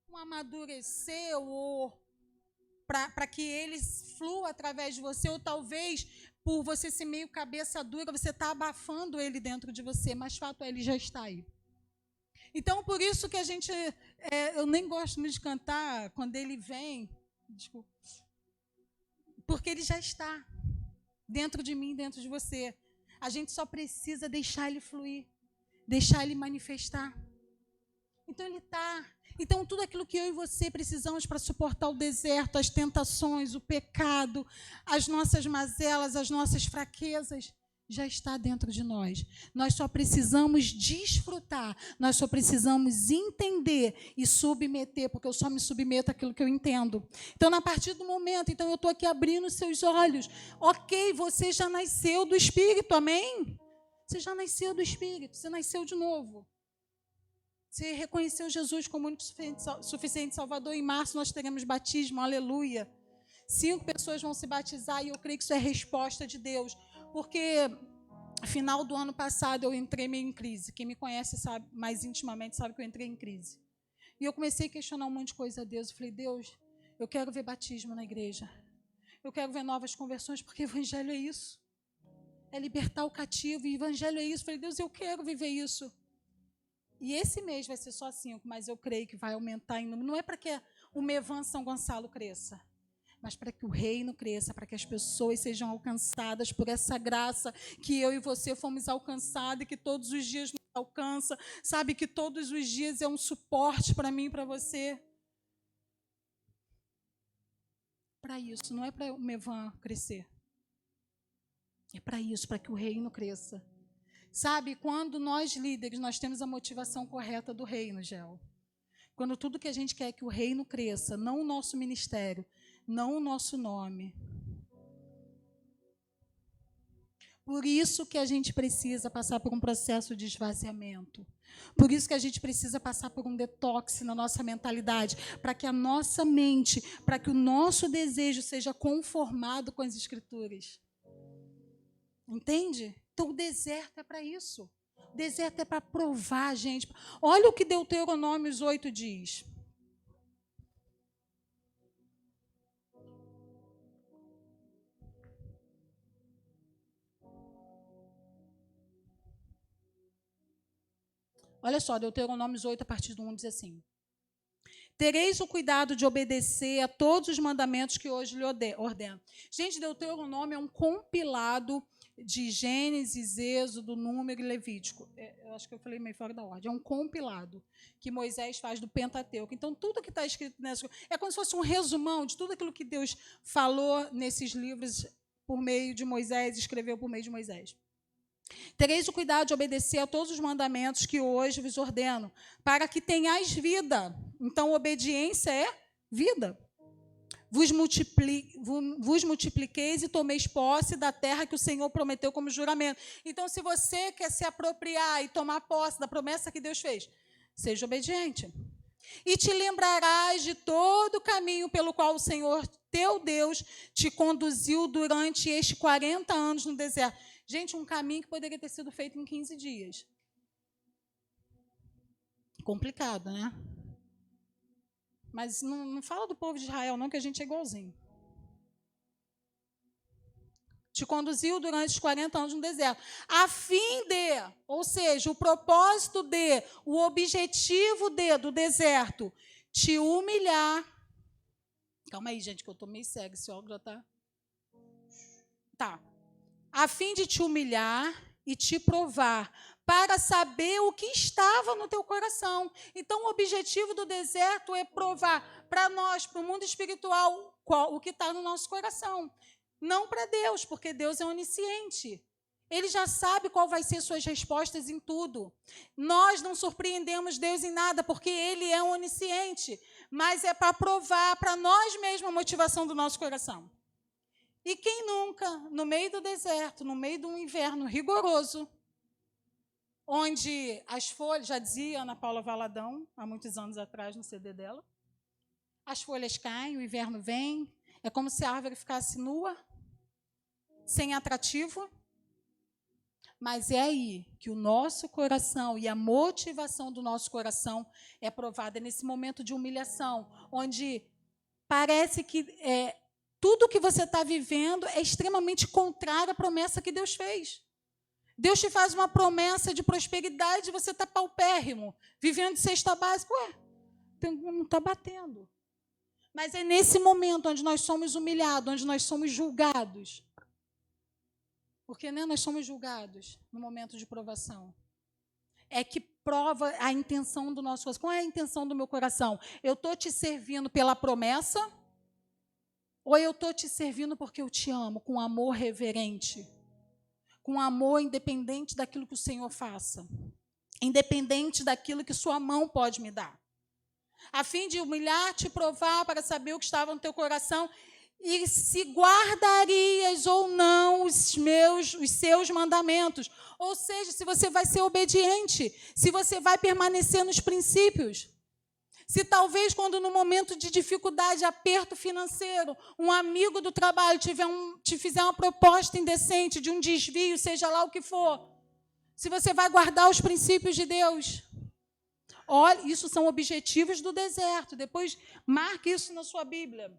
Um amadurecer ou para que ele flua através de você, ou talvez por você ser meio cabeça dura, você está abafando ele dentro de você, mas fato é, ele já está aí. Então, por isso que a gente, eu nem gosto muito de cantar quando ele vem, desculpa, porque ele já está dentro de mim, dentro de você. A gente só precisa deixar ele fluir, deixar ele manifestar. Então ele está. Então tudo aquilo que eu e você precisamos para suportar o deserto, as tentações, o pecado, as nossas mazelas, as nossas fraquezas, já está dentro de nós. Nós só precisamos desfrutar, nós só precisamos entender e submeter, porque eu só me submeto àquilo que eu entendo. Então, a partir do momento, então eu estou aqui abrindo seus olhos. Ok, você já nasceu do Espírito, amém? Você já nasceu do Espírito, você nasceu de novo. Você reconheceu Jesus como único suficiente Salvador. Em março nós teremos batismo, aleluia. 5 pessoas vão se batizar e eu creio que isso é resposta de Deus. Porque no final do ano passado eu entrei meio em crise. Quem me conhece sabe, mais intimamente sabe que eu entrei em crise. E eu comecei a questionar um monte de coisa a Deus. Eu falei, Deus, eu quero ver batismo na igreja. Eu quero ver novas conversões, porque o evangelho é isso. É libertar o cativo, e o evangelho é isso. Eu falei, Deus, eu quero viver isso. E esse mês vai ser só 5, mas eu creio que vai aumentar em número. Não é para que o Mevan São Gonçalo cresça, mas para que o reino cresça, para que as pessoas sejam alcançadas por essa graça que eu e você fomos alcançados e que todos os dias nos alcança. Sabe que todos os dias é um suporte para mim e para você. Para isso, não é para o Mevan crescer. É para isso, para que o reino cresça. Sabe, quando nós líderes, nós temos a motivação correta do reino, Gel. Quando tudo que a gente quer é que o reino cresça, não o nosso ministério, não o nosso nome. Por isso que a gente precisa passar por um processo de esvaziamento. Por isso que a gente precisa passar por um detox na nossa mentalidade, para que a nossa mente, para que o nosso desejo seja conformado com as Escrituras. Entende? Então, o deserto é para isso. O deserto é para provar, gente. Olha o que Deuteronômios 8 diz. Olha só, Deuteronômios 8, a partir do 1, diz assim. Tereis o cuidado de obedecer a todos os mandamentos que hoje lhe ordeno. Gente, Deuteronômio é um compilado de Gênesis, Êxodo, Número e Levítico. Eu acho que eu falei meio fora da ordem. É um compilado que Moisés faz do Pentateuco. Então, tudo que está escrito nessa... É como se fosse um resumão de tudo aquilo que Deus falou nesses livros por meio de Moisés, escreveu por meio de Moisés. Tereis o cuidado de obedecer a todos os mandamentos que hoje vos ordeno, para que tenhais vida. Então, obediência é vida. Vos multipliqueis e tomeis posse da terra que o Senhor prometeu como juramento. Então, se você quer se apropriar e tomar posse da promessa que Deus fez, seja obediente. E te lembrarás de todo o caminho pelo qual o Senhor, teu Deus, te conduziu durante estes 40 anos no deserto. Gente, um caminho que poderia ter sido feito em 15 dias. Complicado, né? Mas não fala do povo de Israel, não, que a gente é igualzinho. Te conduziu durante os 40 anos no deserto. A fim de, ou seja, o propósito de, o objetivo do deserto, te humilhar. Calma aí, gente, que eu estou meio cega, esse óculos já está... Tá. A fim de te humilhar e te provar, para saber o que estava no teu coração. Então, o objetivo do deserto é provar para nós, para o mundo espiritual, o que está no nosso coração. Não para Deus, porque Deus é onisciente. Ele já sabe qual vai ser suas respostas em tudo. Nós não surpreendemos Deus em nada, porque Ele é onisciente. Mas é para provar para nós mesmos a motivação do nosso coração. E quem nunca, no meio do deserto, no meio de um inverno rigoroso, onde as folhas, já dizia Ana Paula Valadão, há muitos anos atrás, no CD dela, as folhas caem, o inverno vem, é como se a árvore ficasse nua, sem atrativo, mas é aí que o nosso coração e a motivação do nosso coração é provada, nesse momento de humilhação, onde parece que tudo que você está vivendo é extremamente contrário à promessa que Deus fez. Deus te faz uma promessa de prosperidade e você está paupérrimo, vivendo de cesta básica. Não está batendo. Mas é nesse momento onde nós somos humilhados, onde nós somos julgados. Porque nós somos julgados no momento de provação. É que prova a intenção do nosso coração. Qual é a intenção do meu coração? Eu estou te servindo pela promessa? Ou eu estou te servindo porque eu te amo, com amor reverente? Com amor independente daquilo que o Senhor faça. Independente daquilo que sua mão pode me dar. A fim de humilhar, te provar para saber o que estava no teu coração e se guardarias ou não os seus mandamentos. Ou seja, se você vai ser obediente, se você vai permanecer nos princípios. Se talvez quando no momento de dificuldade, aperto financeiro, um amigo do trabalho te fizer uma proposta indecente de um desvio, seja lá o que for, se você vai guardar os princípios de Deus. Olha, isso são objetivos do deserto. Depois, marque isso na sua Bíblia.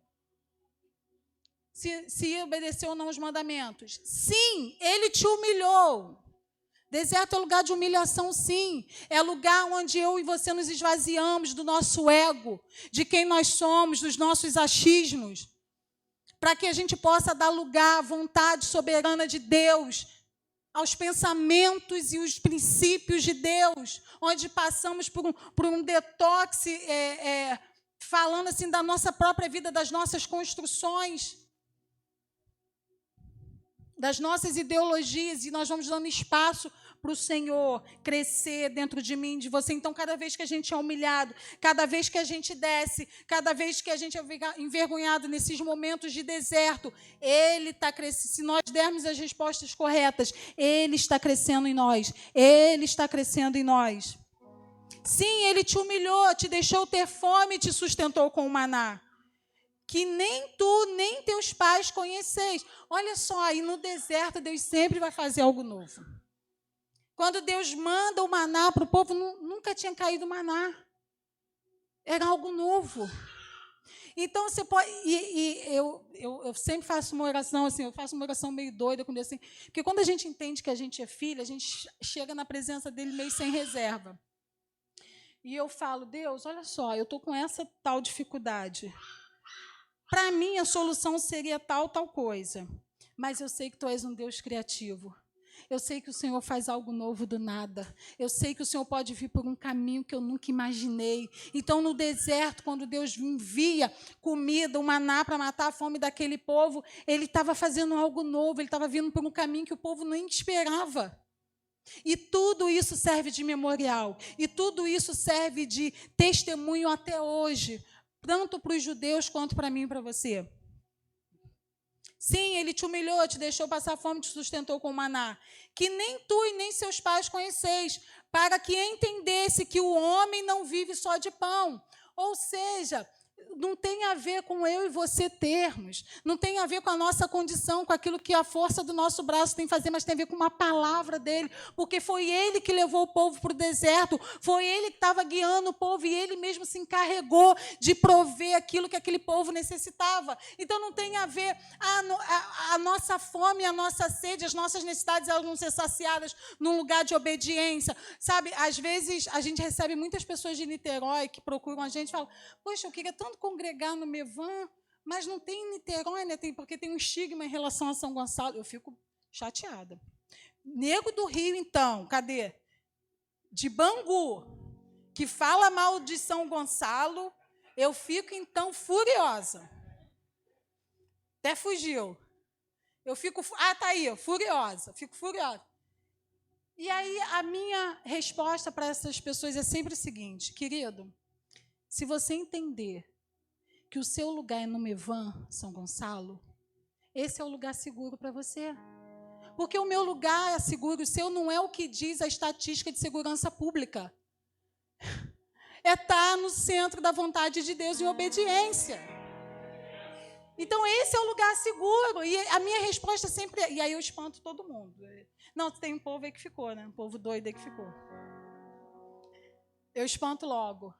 Se obedeceu ou não os mandamentos. Sim, ele te humilhou. Deserto é lugar de humilhação, sim. É lugar onde eu e você nos esvaziamos do nosso ego, de quem nós somos, dos nossos achismos, para que a gente possa dar lugar à vontade soberana de Deus, aos pensamentos e os princípios de Deus, onde passamos por um detox, falando assim da nossa própria vida, das nossas construções, das nossas ideologias, e nós vamos dando espaço para o Senhor crescer dentro de mim, de você. Então, cada vez que a gente é humilhado, cada vez que a gente desce, cada vez que a gente é envergonhado nesses momentos de deserto, Ele está crescendo. Se nós dermos as respostas corretas, Ele está crescendo em nós. Ele está crescendo em nós. Sim, Ele te humilhou, te deixou ter fome e te sustentou com o maná, que nem tu, nem teus pais conheceis. Olha só, aí no deserto, Deus sempre vai fazer algo novo. Quando Deus manda o maná para o povo, nunca tinha caído maná. Era algo novo. Então, você pode... eu sempre faço uma oração assim, eu faço uma oração meio doida com Deus assim, porque quando a gente entende que a gente é filha, a gente chega na presença dele meio sem reserva. E eu falo, Deus, olha só, eu estou com essa tal dificuldade. Para mim, a solução seria tal coisa. Mas eu sei que tu és um Deus criativo. Eu sei que o Senhor faz algo novo do nada. Eu sei que o Senhor pode vir por um caminho que eu nunca imaginei. Então, no deserto, quando Deus envia comida, o maná para matar a fome daquele povo, Ele estava fazendo algo novo, Ele estava vindo por um caminho que o povo nem esperava. E tudo isso serve de memorial. E tudo isso serve de testemunho até hoje, tanto para os judeus quanto para mim e para você. Sim, Ele te humilhou, te deixou passar fome, te sustentou com maná, que nem tu e nem seus pais conheceis, para que entendesse que o homem não vive só de pão. Ou seja, não tem a ver com eu e você termos, não tem a ver com a nossa condição, com aquilo que a força do nosso braço tem que fazer, mas tem a ver com uma palavra dele, porque foi ele que levou o povo para o deserto, foi ele que estava guiando o povo, e ele mesmo se encarregou de prover aquilo que aquele povo necessitava. Então não tem a ver a nossa fome, a nossa sede, as nossas necessidades, elas vão ser saciadas num lugar de obediência. Sabe, às vezes a gente recebe muitas pessoas de Niterói que procuram a gente e falam, poxa, eu queria tanto congregar no Mevan, mas não tem em Niterói, né? Porque tem um estigma em relação a São Gonçalo. Eu fico chateada. Nego do Rio, então, cadê? de Bangu que fala mal de São Gonçalo, eu fico, então, furiosa. Até fugiu. Eu fico... tá aí, furiosa. Fico furiosa. E aí, a minha resposta para essas pessoas é sempre o seguinte, querido, se você entender que o seu lugar é no Mevan, São Gonçalo, esse é o lugar seguro para você. Porque o meu lugar é seguro, o seu não é o que diz a estatística de segurança pública. É estar no centro da vontade de Deus em obediência. Então, esse é o lugar seguro. E a minha resposta sempre é... E aí eu espanto todo mundo. Não, tem um povo aí que ficou, né? Um povo doido aí que ficou. Eu espanto logo.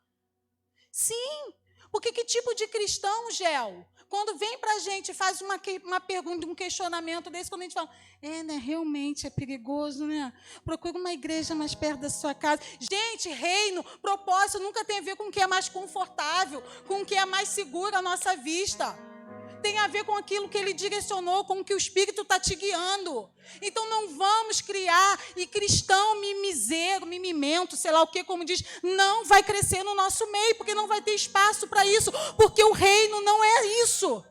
Sim, porque que tipo de cristão, Gel? Quando vem para a gente, faz uma pergunta, um questionamento desse, quando a gente fala, né, realmente é perigoso, né? Procura uma igreja mais perto da sua casa. Gente, reino, propósito nunca tem a ver com o que é mais confortável, com o que é mais seguro à nossa vista. Tem a ver com aquilo que ele direcionou, com o que o Espírito está te guiando. Então não vamos criar, e cristão mimizeiro, mimimento, sei lá o que, como diz, não vai crescer no nosso meio, porque não vai ter espaço para isso, porque o reino não é isso.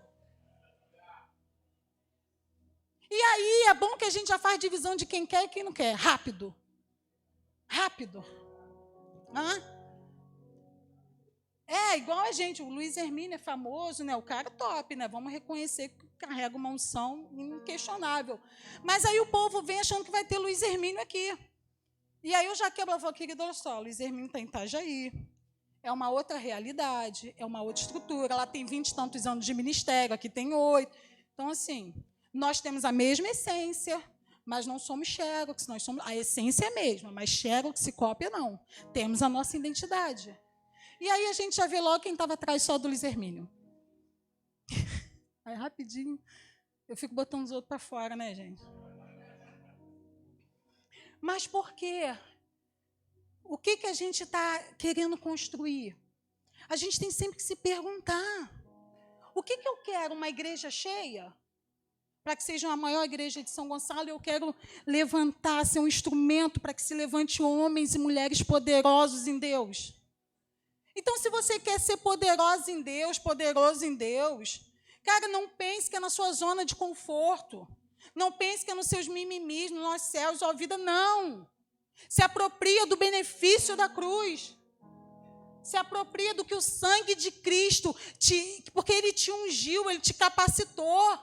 E aí é bom que a gente já faz divisão de quem quer e quem não quer, rápido. Rápido. Igual a gente, o Luiz Hermínio é famoso, né? O cara top, né? Vamos reconhecer que carrega uma unção inquestionável. Mas aí o povo vem achando que vai ter Luiz Hermínio aqui. E aí eu já quebro, eu falo, querido, olha só, Luiz Hermínio está em Itajaí. É uma outra realidade, é uma outra estrutura. Ela tem 20 e tantos anos de ministério, aqui tem 8. Então, assim, nós temos a mesma essência, mas não somos xerox, a essência é a mesma, mas xerox e cópia não. Temos a nossa identidade. E aí a gente já vê logo quem estava atrás só do Luiz Hermínio. Aí, rapidinho, eu fico botando os outros para fora, né, gente? Mas por quê? O que a gente está querendo construir? A gente tem sempre que se perguntar. O que eu quero? Uma igreja cheia? Para que seja a maior igreja de São Gonçalo, eu quero levantar, ser um instrumento para que se levante homens e mulheres poderosos em Deus. Então, se você quer ser poderoso em Deus, cara, não pense que é na sua zona de conforto. Não pense que é nos seus mimimis, nos nossos céus, sua vida, não. Se apropria do benefício da cruz. Se apropria do que o sangue de Cristo, porque Ele te ungiu, Ele te capacitou.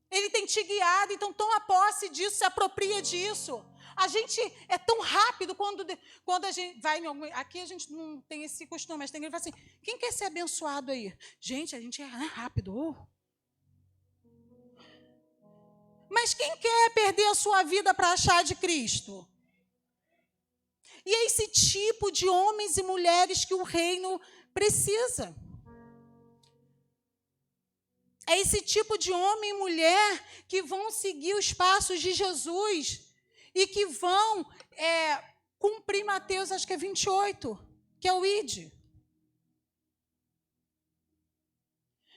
Ele tem te guiado, então toma posse disso, se apropria disso. A gente é tão rápido quando a gente vai... Aqui a gente não tem esse costume, mas tem que falar assim, quem quer ser abençoado aí? Gente, a gente é rápido. Mas quem quer perder a sua vida para achar de Cristo? E é esse tipo de homens e mulheres que o reino precisa. É esse tipo de homem e mulher que vão seguir os passos de Jesus e que vão cumprir Mateus, acho que é 28, que é o ID.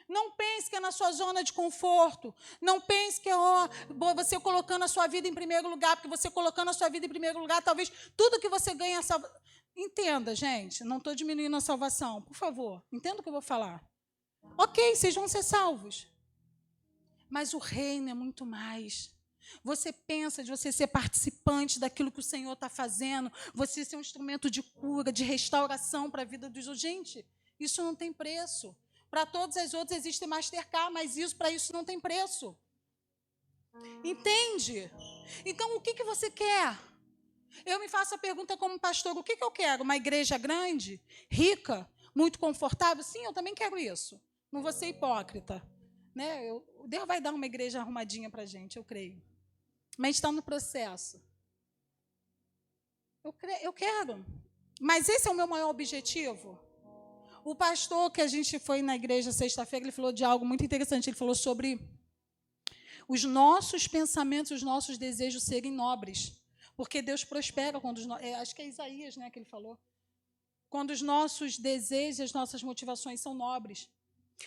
Não pense que é na sua zona de conforto. Não pense que é você colocando a sua vida em primeiro lugar, porque você colocando a sua vida em primeiro lugar, talvez tudo que você ganha é salvação. Entenda, gente, não estou diminuindo a salvação, por favor, entenda o que eu vou falar. Ok, vocês vão ser salvos. Mas o reino é muito mais. Você pensa de você ser participante daquilo que o Senhor está fazendo, você ser um instrumento de cura, de restauração para a vida dos outros. Gente, isso não tem preço. Para todas as outras existe Mastercard, mas para isso não tem preço. Entende? Então, o que você quer? Eu me faço a pergunta como pastor, o que eu quero? Uma igreja grande, rica, muito confortável? Sim, eu também quero isso. Não vou ser hipócrita. Né? Deus vai dar uma igreja arrumadinha para a gente, eu creio. Mas está no processo. Eu quero. Mas esse é o meu maior objetivo. O pastor que a gente foi na igreja sexta-feira, ele falou de algo muito interessante. Ele falou sobre os nossos pensamentos, os nossos desejos serem nobres. Porque Deus prospera quando acho que é Isaías, né, que ele falou. Quando os nossos desejos, as nossas motivações são nobres.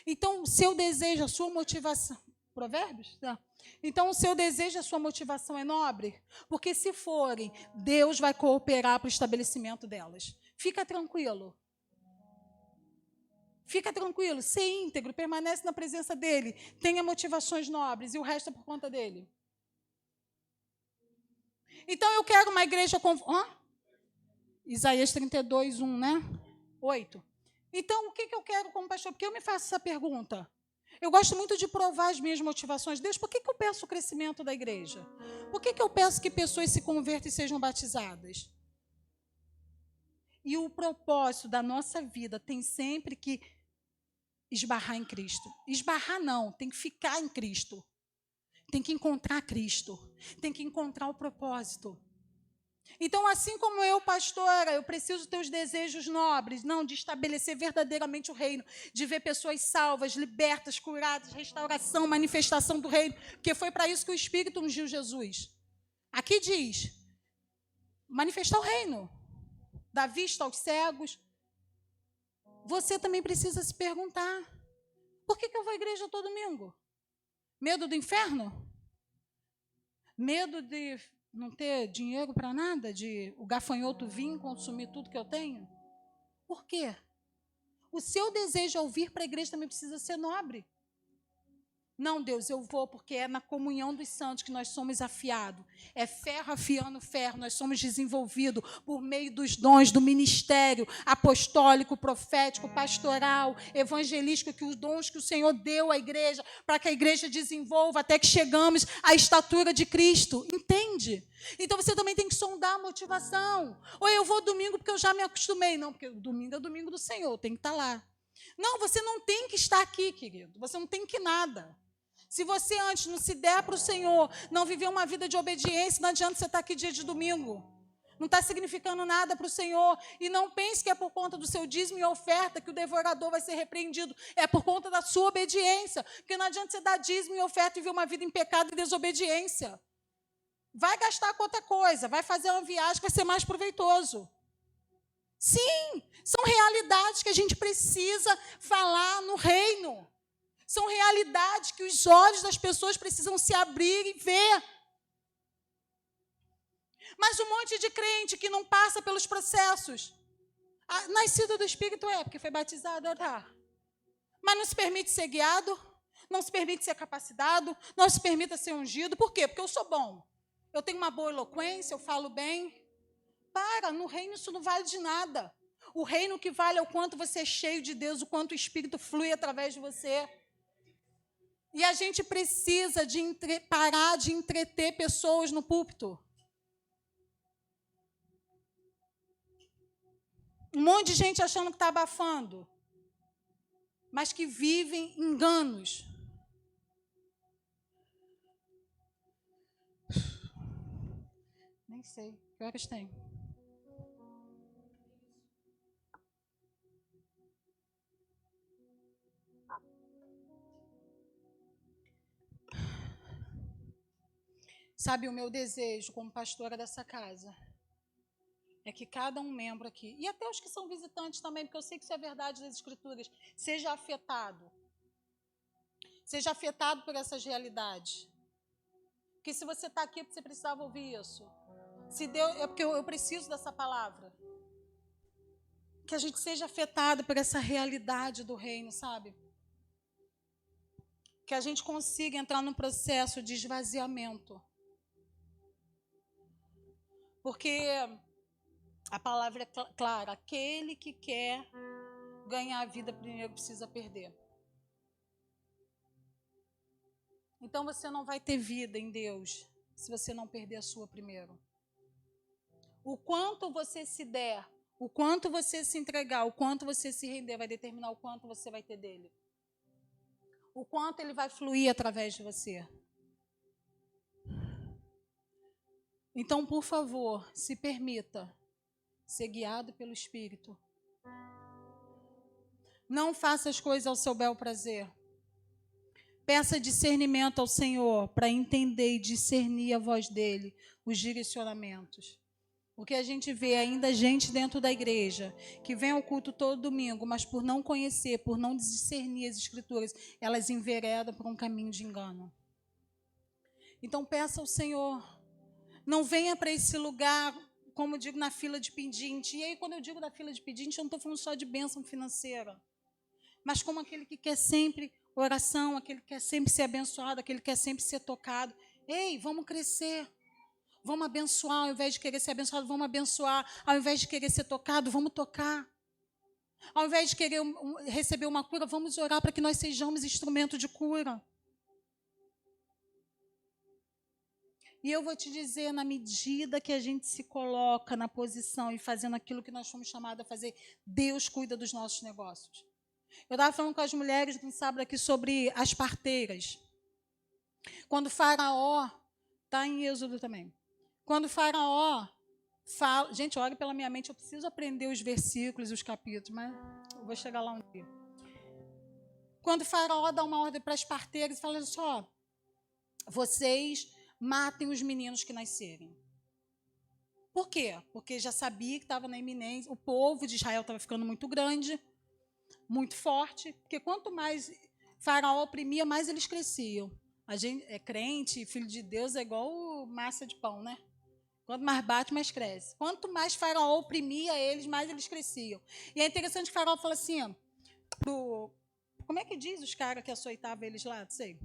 Então, o seu desejo, a sua motivação... Provérbios? Tá. Então, o seu desejo e a sua motivação é nobre? Porque, se forem, Deus vai cooperar para o estabelecimento delas. Fica tranquilo. Fica tranquilo, ser íntegro, permanece na presença dele, tenha motivações nobres e o resto é por conta dele. Então, eu quero uma igreja com... Isaías 32, 1, né? 8. Então, o que eu quero como pastor? Porque eu me faço essa pergunta. Eu gosto muito de provar as minhas motivações. Deus, por que eu peço o crescimento da igreja? Por que eu peço que pessoas se convertam e sejam batizadas? E o propósito da nossa vida tem sempre que esbarrar em Cristo. Esbarrar não, tem que ficar em Cristo. Tem que encontrar Cristo. Tem que encontrar o propósito. Então, assim como eu, pastora, eu preciso ter os desejos nobres, não, de estabelecer verdadeiramente o reino, de ver pessoas salvas, libertas, curadas, restauração, manifestação do reino, porque foi para isso que o Espírito ungiu Jesus. Aqui diz, manifestar o reino, dar vista aos cegos. Você também precisa se perguntar, por que eu vou à igreja todo domingo? Medo do inferno? Medo de não ter dinheiro para nada, de o gafanhoto vir consumir tudo que eu tenho? Por quê? O seu desejo ao vir para a igreja também precisa ser nobre. Não, Deus, eu vou porque é na comunhão dos santos que nós somos afiados. É ferro afiando ferro, nós somos desenvolvidos por meio dos dons do ministério apostólico, profético, pastoral, evangelístico, que os dons que o Senhor deu à igreja, para que a igreja desenvolva até que chegamos à estatura de Cristo. Entende? Então você também tem que sondar a motivação. Ou eu vou domingo porque eu já me acostumei. Não, porque o domingo é o domingo do Senhor, tem que estar lá. Não, você não tem que estar aqui, querido. Você não tem que nada. Se você antes não se der para o Senhor, não viver uma vida de obediência, não adianta você estar aqui dia de domingo. Não está significando nada para o Senhor. E não pense que é por conta do seu dízimo e oferta que o devorador vai ser repreendido. É por conta da sua obediência. Porque não adianta você dar dízimo e oferta e viver uma vida em pecado e desobediência. Vai gastar com outra coisa. Vai fazer uma viagem que vai ser mais proveitoso. Sim, são realidades que a gente precisa falar no reino. São realidades que os olhos das pessoas precisam se abrir e ver. Mas um monte de crente que não passa pelos processos. Nascido do Espírito porque foi batizado, tá. Mas não se permite ser guiado, não se permite ser capacitado, não se permite ser ungido. Por quê? Porque eu sou bom. Eu tenho uma boa eloquência, eu falo bem. No reino isso não vale de nada. O reino que vale é o quanto você é cheio de Deus, o quanto o Espírito flui através de você. E a gente precisa parar de entreter pessoas no púlpito. Um monte de gente achando que está abafando, mas que vivem enganos. Nem sei, que horas tem? Sabe, o meu desejo como pastora dessa casa é que cada um membro aqui, e até os que são visitantes também, porque eu sei que isso é verdade das Escrituras, seja afetado por essas realidades. Porque se você está aqui, você precisava ouvir isso. Se Deus, é porque eu preciso dessa palavra. Que a gente seja afetado por essa realidade do reino, sabe? Que a gente consiga entrar num processo de esvaziamento. Porque a palavra é clara, aquele que quer ganhar a vida primeiro precisa perder. Então você não vai ter vida em Deus se você não perder a sua primeiro. O quanto você se der, o quanto você se entregar, o quanto você se render vai determinar o quanto você vai ter dele. O quanto ele vai fluir através de você. Então, por favor, se permita ser guiado pelo Espírito. Não faça as coisas ao seu bel prazer. Peça discernimento ao Senhor para entender e discernir a voz dele, os direcionamentos. Porque a gente vê ainda gente dentro da igreja que vem ao culto todo domingo, mas por não conhecer, por não discernir as escrituras, elas enveredam por um caminho de engano. Então peça ao Senhor, não venha para esse lugar, como eu digo, na fila de pedinte. E aí, quando eu digo da fila de pedinte, eu não estou falando só de bênção financeira, mas como aquele que quer sempre oração, aquele que quer sempre ser abençoado, aquele que quer sempre ser tocado. Ei, vamos crescer. Vamos abençoar, ao invés de querer ser abençoado, vamos abençoar. Ao invés de querer ser tocado, vamos tocar. Ao invés de querer receber uma cura, vamos orar para que nós sejamos instrumento de cura. E eu vou te dizer, na medida que a gente se coloca na posição e fazendo aquilo que nós fomos chamados a fazer, Deus cuida dos nossos negócios. Eu estava falando com as mulheres no sábado aqui sobre as parteiras. Quando Faraó, está em Êxodo também, quando Faraó fala... Gente, olha pela minha mente, eu preciso aprender os versículos e os capítulos, mas eu vou chegar lá um dia. Quando Faraó dá uma ordem para as parteiras e fala só, vocês matem os meninos que nascerem. Por quê? Porque já sabia que estava na iminência, o povo de Israel estava ficando muito grande, muito forte, porque quanto mais Faraó oprimia, mais eles cresciam. A gente é crente, filho de Deus, é igual massa de pão, né? Quanto mais bate, mais cresce. Quanto mais Faraó oprimia eles, mais eles cresciam. E é interessante que Faraó fala assim, como é que diz os caras que açoitavam eles lá? Não sei.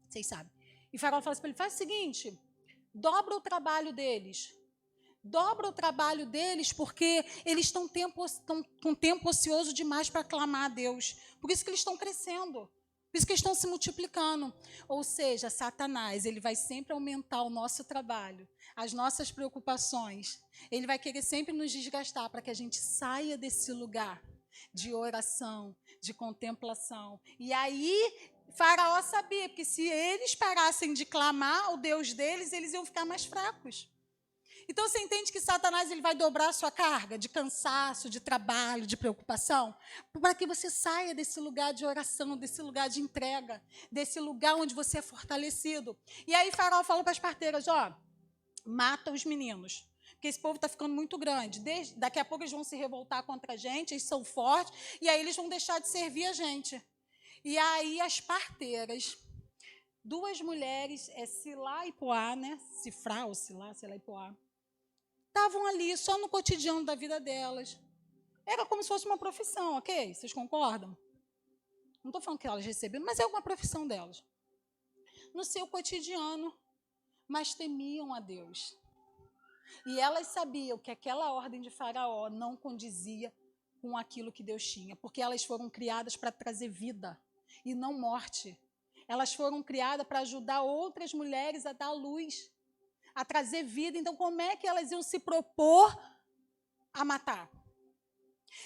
Vocês sabem. E Faraó fala assim para ele, faz o seguinte, dobra o trabalho deles. Dobra o trabalho deles porque eles estão com tempo ocioso demais para clamar a Deus. Por isso que eles estão crescendo. Por isso que eles estão se multiplicando. Ou seja, Satanás, ele vai sempre aumentar o nosso trabalho, as nossas preocupações. Ele vai querer sempre nos desgastar para que a gente saia desse lugar de oração, de contemplação. E aí, Faraó sabia, porque se eles parassem de clamar ao Deus deles, eles iam ficar mais fracos. Então, você entende que Satanás ele vai dobrar a sua carga de cansaço, de trabalho, de preocupação, para que você saia desse lugar de oração, desse lugar de entrega, desse lugar onde você é fortalecido. E aí, Faraó fala para as parteiras, ó, mata os meninos, porque esse povo está ficando muito grande. Daqui a pouco eles vão se revoltar contra a gente, eles são fortes, e aí eles vão deixar de servir a gente. E aí, as parteiras... Duas mulheres, Silá e Poá, né? Cifrá ou Silá, Silá e Poá, estavam ali só no cotidiano da vida delas. Era como se fosse uma profissão, ok? Vocês concordam? Não estou falando que elas receberam, mas é uma profissão delas. No seu cotidiano, mas temiam a Deus. E elas sabiam que aquela ordem de Faraó não condizia com aquilo que Deus tinha, porque elas foram criadas para trazer vida e não morte. Elas foram criadas para ajudar outras mulheres a dar luz, a trazer vida. Então, como é que elas iam se propor a matar?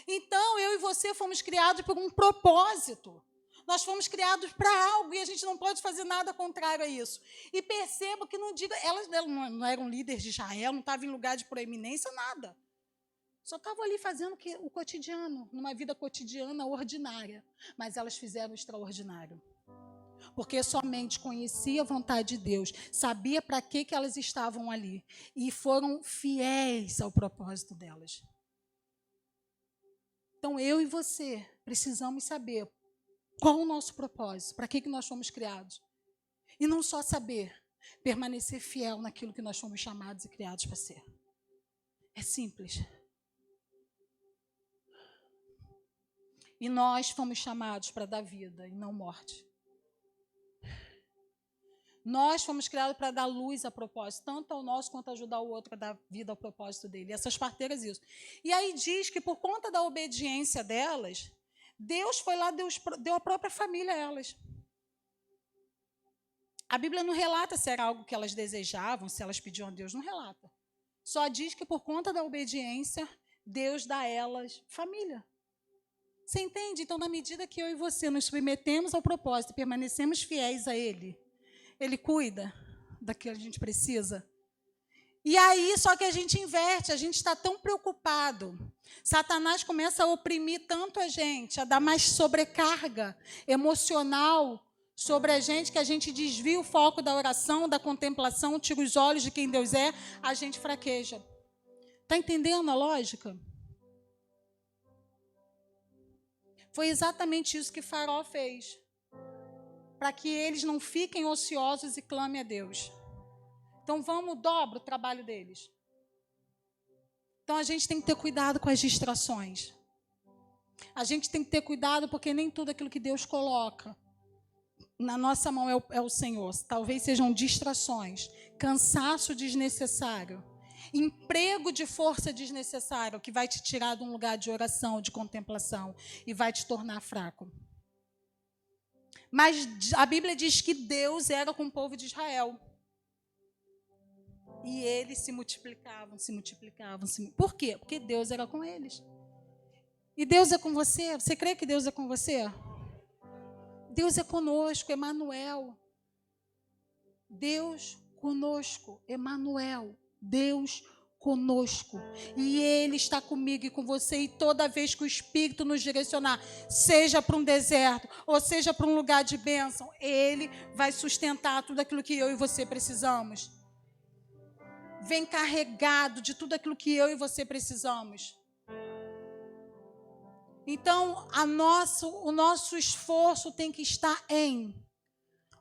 Então, eu e você fomos criados por um propósito. Nós fomos criados para algo e a gente não pode fazer nada contrário a isso. E perceba que não diga, elas não eram líderes de Israel, não estavam em lugar de proeminência, nada. Só estavam ali fazendo o cotidiano, numa vida cotidiana ordinária. Mas elas fizeram o extraordinário. Porque somente conhecia a vontade de Deus, sabia para que elas estavam ali e foram fiéis ao propósito delas. Então, eu e você precisamos saber qual o nosso propósito, para que nós fomos criados. E não só saber, permanecer fiel naquilo que nós fomos chamados e criados para ser. É simples. E nós fomos chamados para dar vida e não morte. Nós fomos criados para dar luz a propósito, tanto ao nosso quanto ajudar o outro a dar vida ao propósito dele. E essas parteiras, isso. E aí diz que por conta da obediência delas, Deus foi lá, Deus deu a própria família a elas. A Bíblia não relata se era algo que elas desejavam, se elas pediam a Deus, não relata. Só diz que por conta da obediência, Deus dá a elas família. Você entende? Então, na medida que eu e você nos submetemos ao propósito e permanecemos fiéis a Ele, Ele cuida daquilo que a gente precisa. E aí, só que a gente inverte, a gente está tão preocupado. Satanás começa a oprimir tanto a gente, a dar mais sobrecarga emocional sobre a gente, que a gente desvia o foco da oração, da contemplação, tira os olhos de quem Deus é, a gente fraqueja. Está entendendo a lógica? Foi exatamente isso que Faraó fez, para que eles não fiquem ociosos e clamem a Deus. Então dobra o trabalho deles. Então a gente tem que ter cuidado com as distrações. A gente tem que ter cuidado porque nem tudo aquilo que Deus coloca na nossa mão é o Senhor. Talvez sejam distrações, cansaço desnecessário, emprego de força desnecessário que vai te tirar de um lugar de oração, de contemplação e vai te tornar fraco. Mas a Bíblia diz que Deus era com o povo de Israel. E eles se multiplicavam. Por quê? Porque Deus era com eles. E Deus é com você? Você crê que Deus é com você? Deus é conosco, Emanuel. Deus conosco, Emanuel. Deus conosco. E Ele está comigo e com você. E toda vez que o Espírito nos direcionar, seja para um deserto, ou seja para um lugar de bênção, Ele vai sustentar tudo aquilo que eu e você precisamos. Vem carregado de tudo aquilo que eu e você precisamos. Então, o nosso esforço tem que estar em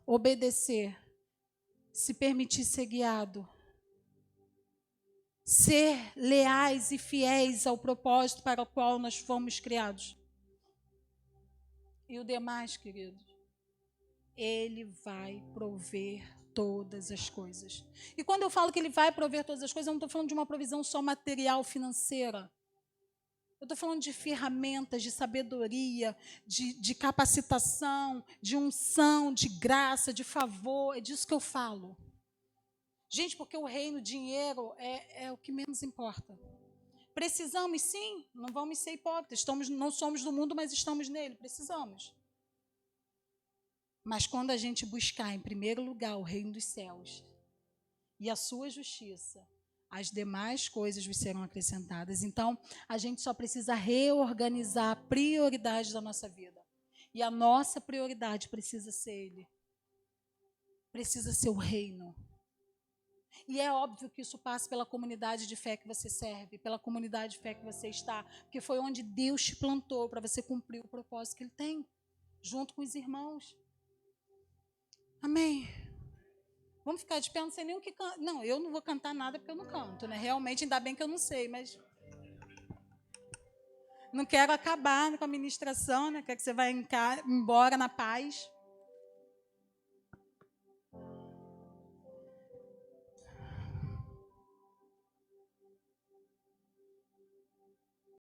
obedecer, se permitir ser guiado, ser leais e fiéis ao propósito para o qual nós fomos criados. E o demais, queridos, Ele vai prover todas as coisas. E quando eu falo que Ele vai prover todas as coisas, eu não estou falando de uma provisão só material, financeira. Eu estou falando de ferramentas, de sabedoria, de capacitação, de unção, de graça, de favor. É disso que eu falo. Gente, porque o reino, o dinheiro, é o que menos importa. Precisamos, sim, não vamos ser hipócritas. Não somos do mundo, mas estamos nele. Precisamos. Mas quando a gente buscar, em primeiro lugar, o reino dos céus e a sua justiça, as demais coisas vos serão acrescentadas. Então, a gente só precisa reorganizar a prioridade da nossa vida. E a nossa prioridade precisa ser Ele. Precisa ser o reino. E é óbvio que isso passa pela comunidade de fé que você serve, pela comunidade de fé que você está, porque foi onde Deus te plantou para você cumprir o propósito que Ele tem, junto com os irmãos. Amém? Vamos ficar de pé, não sei nem o que cantar. Não, eu não vou cantar nada porque eu não canto, né? Realmente, ainda bem que eu não sei, mas não quero acabar com a ministração, né? Quero que você vá embora na paz.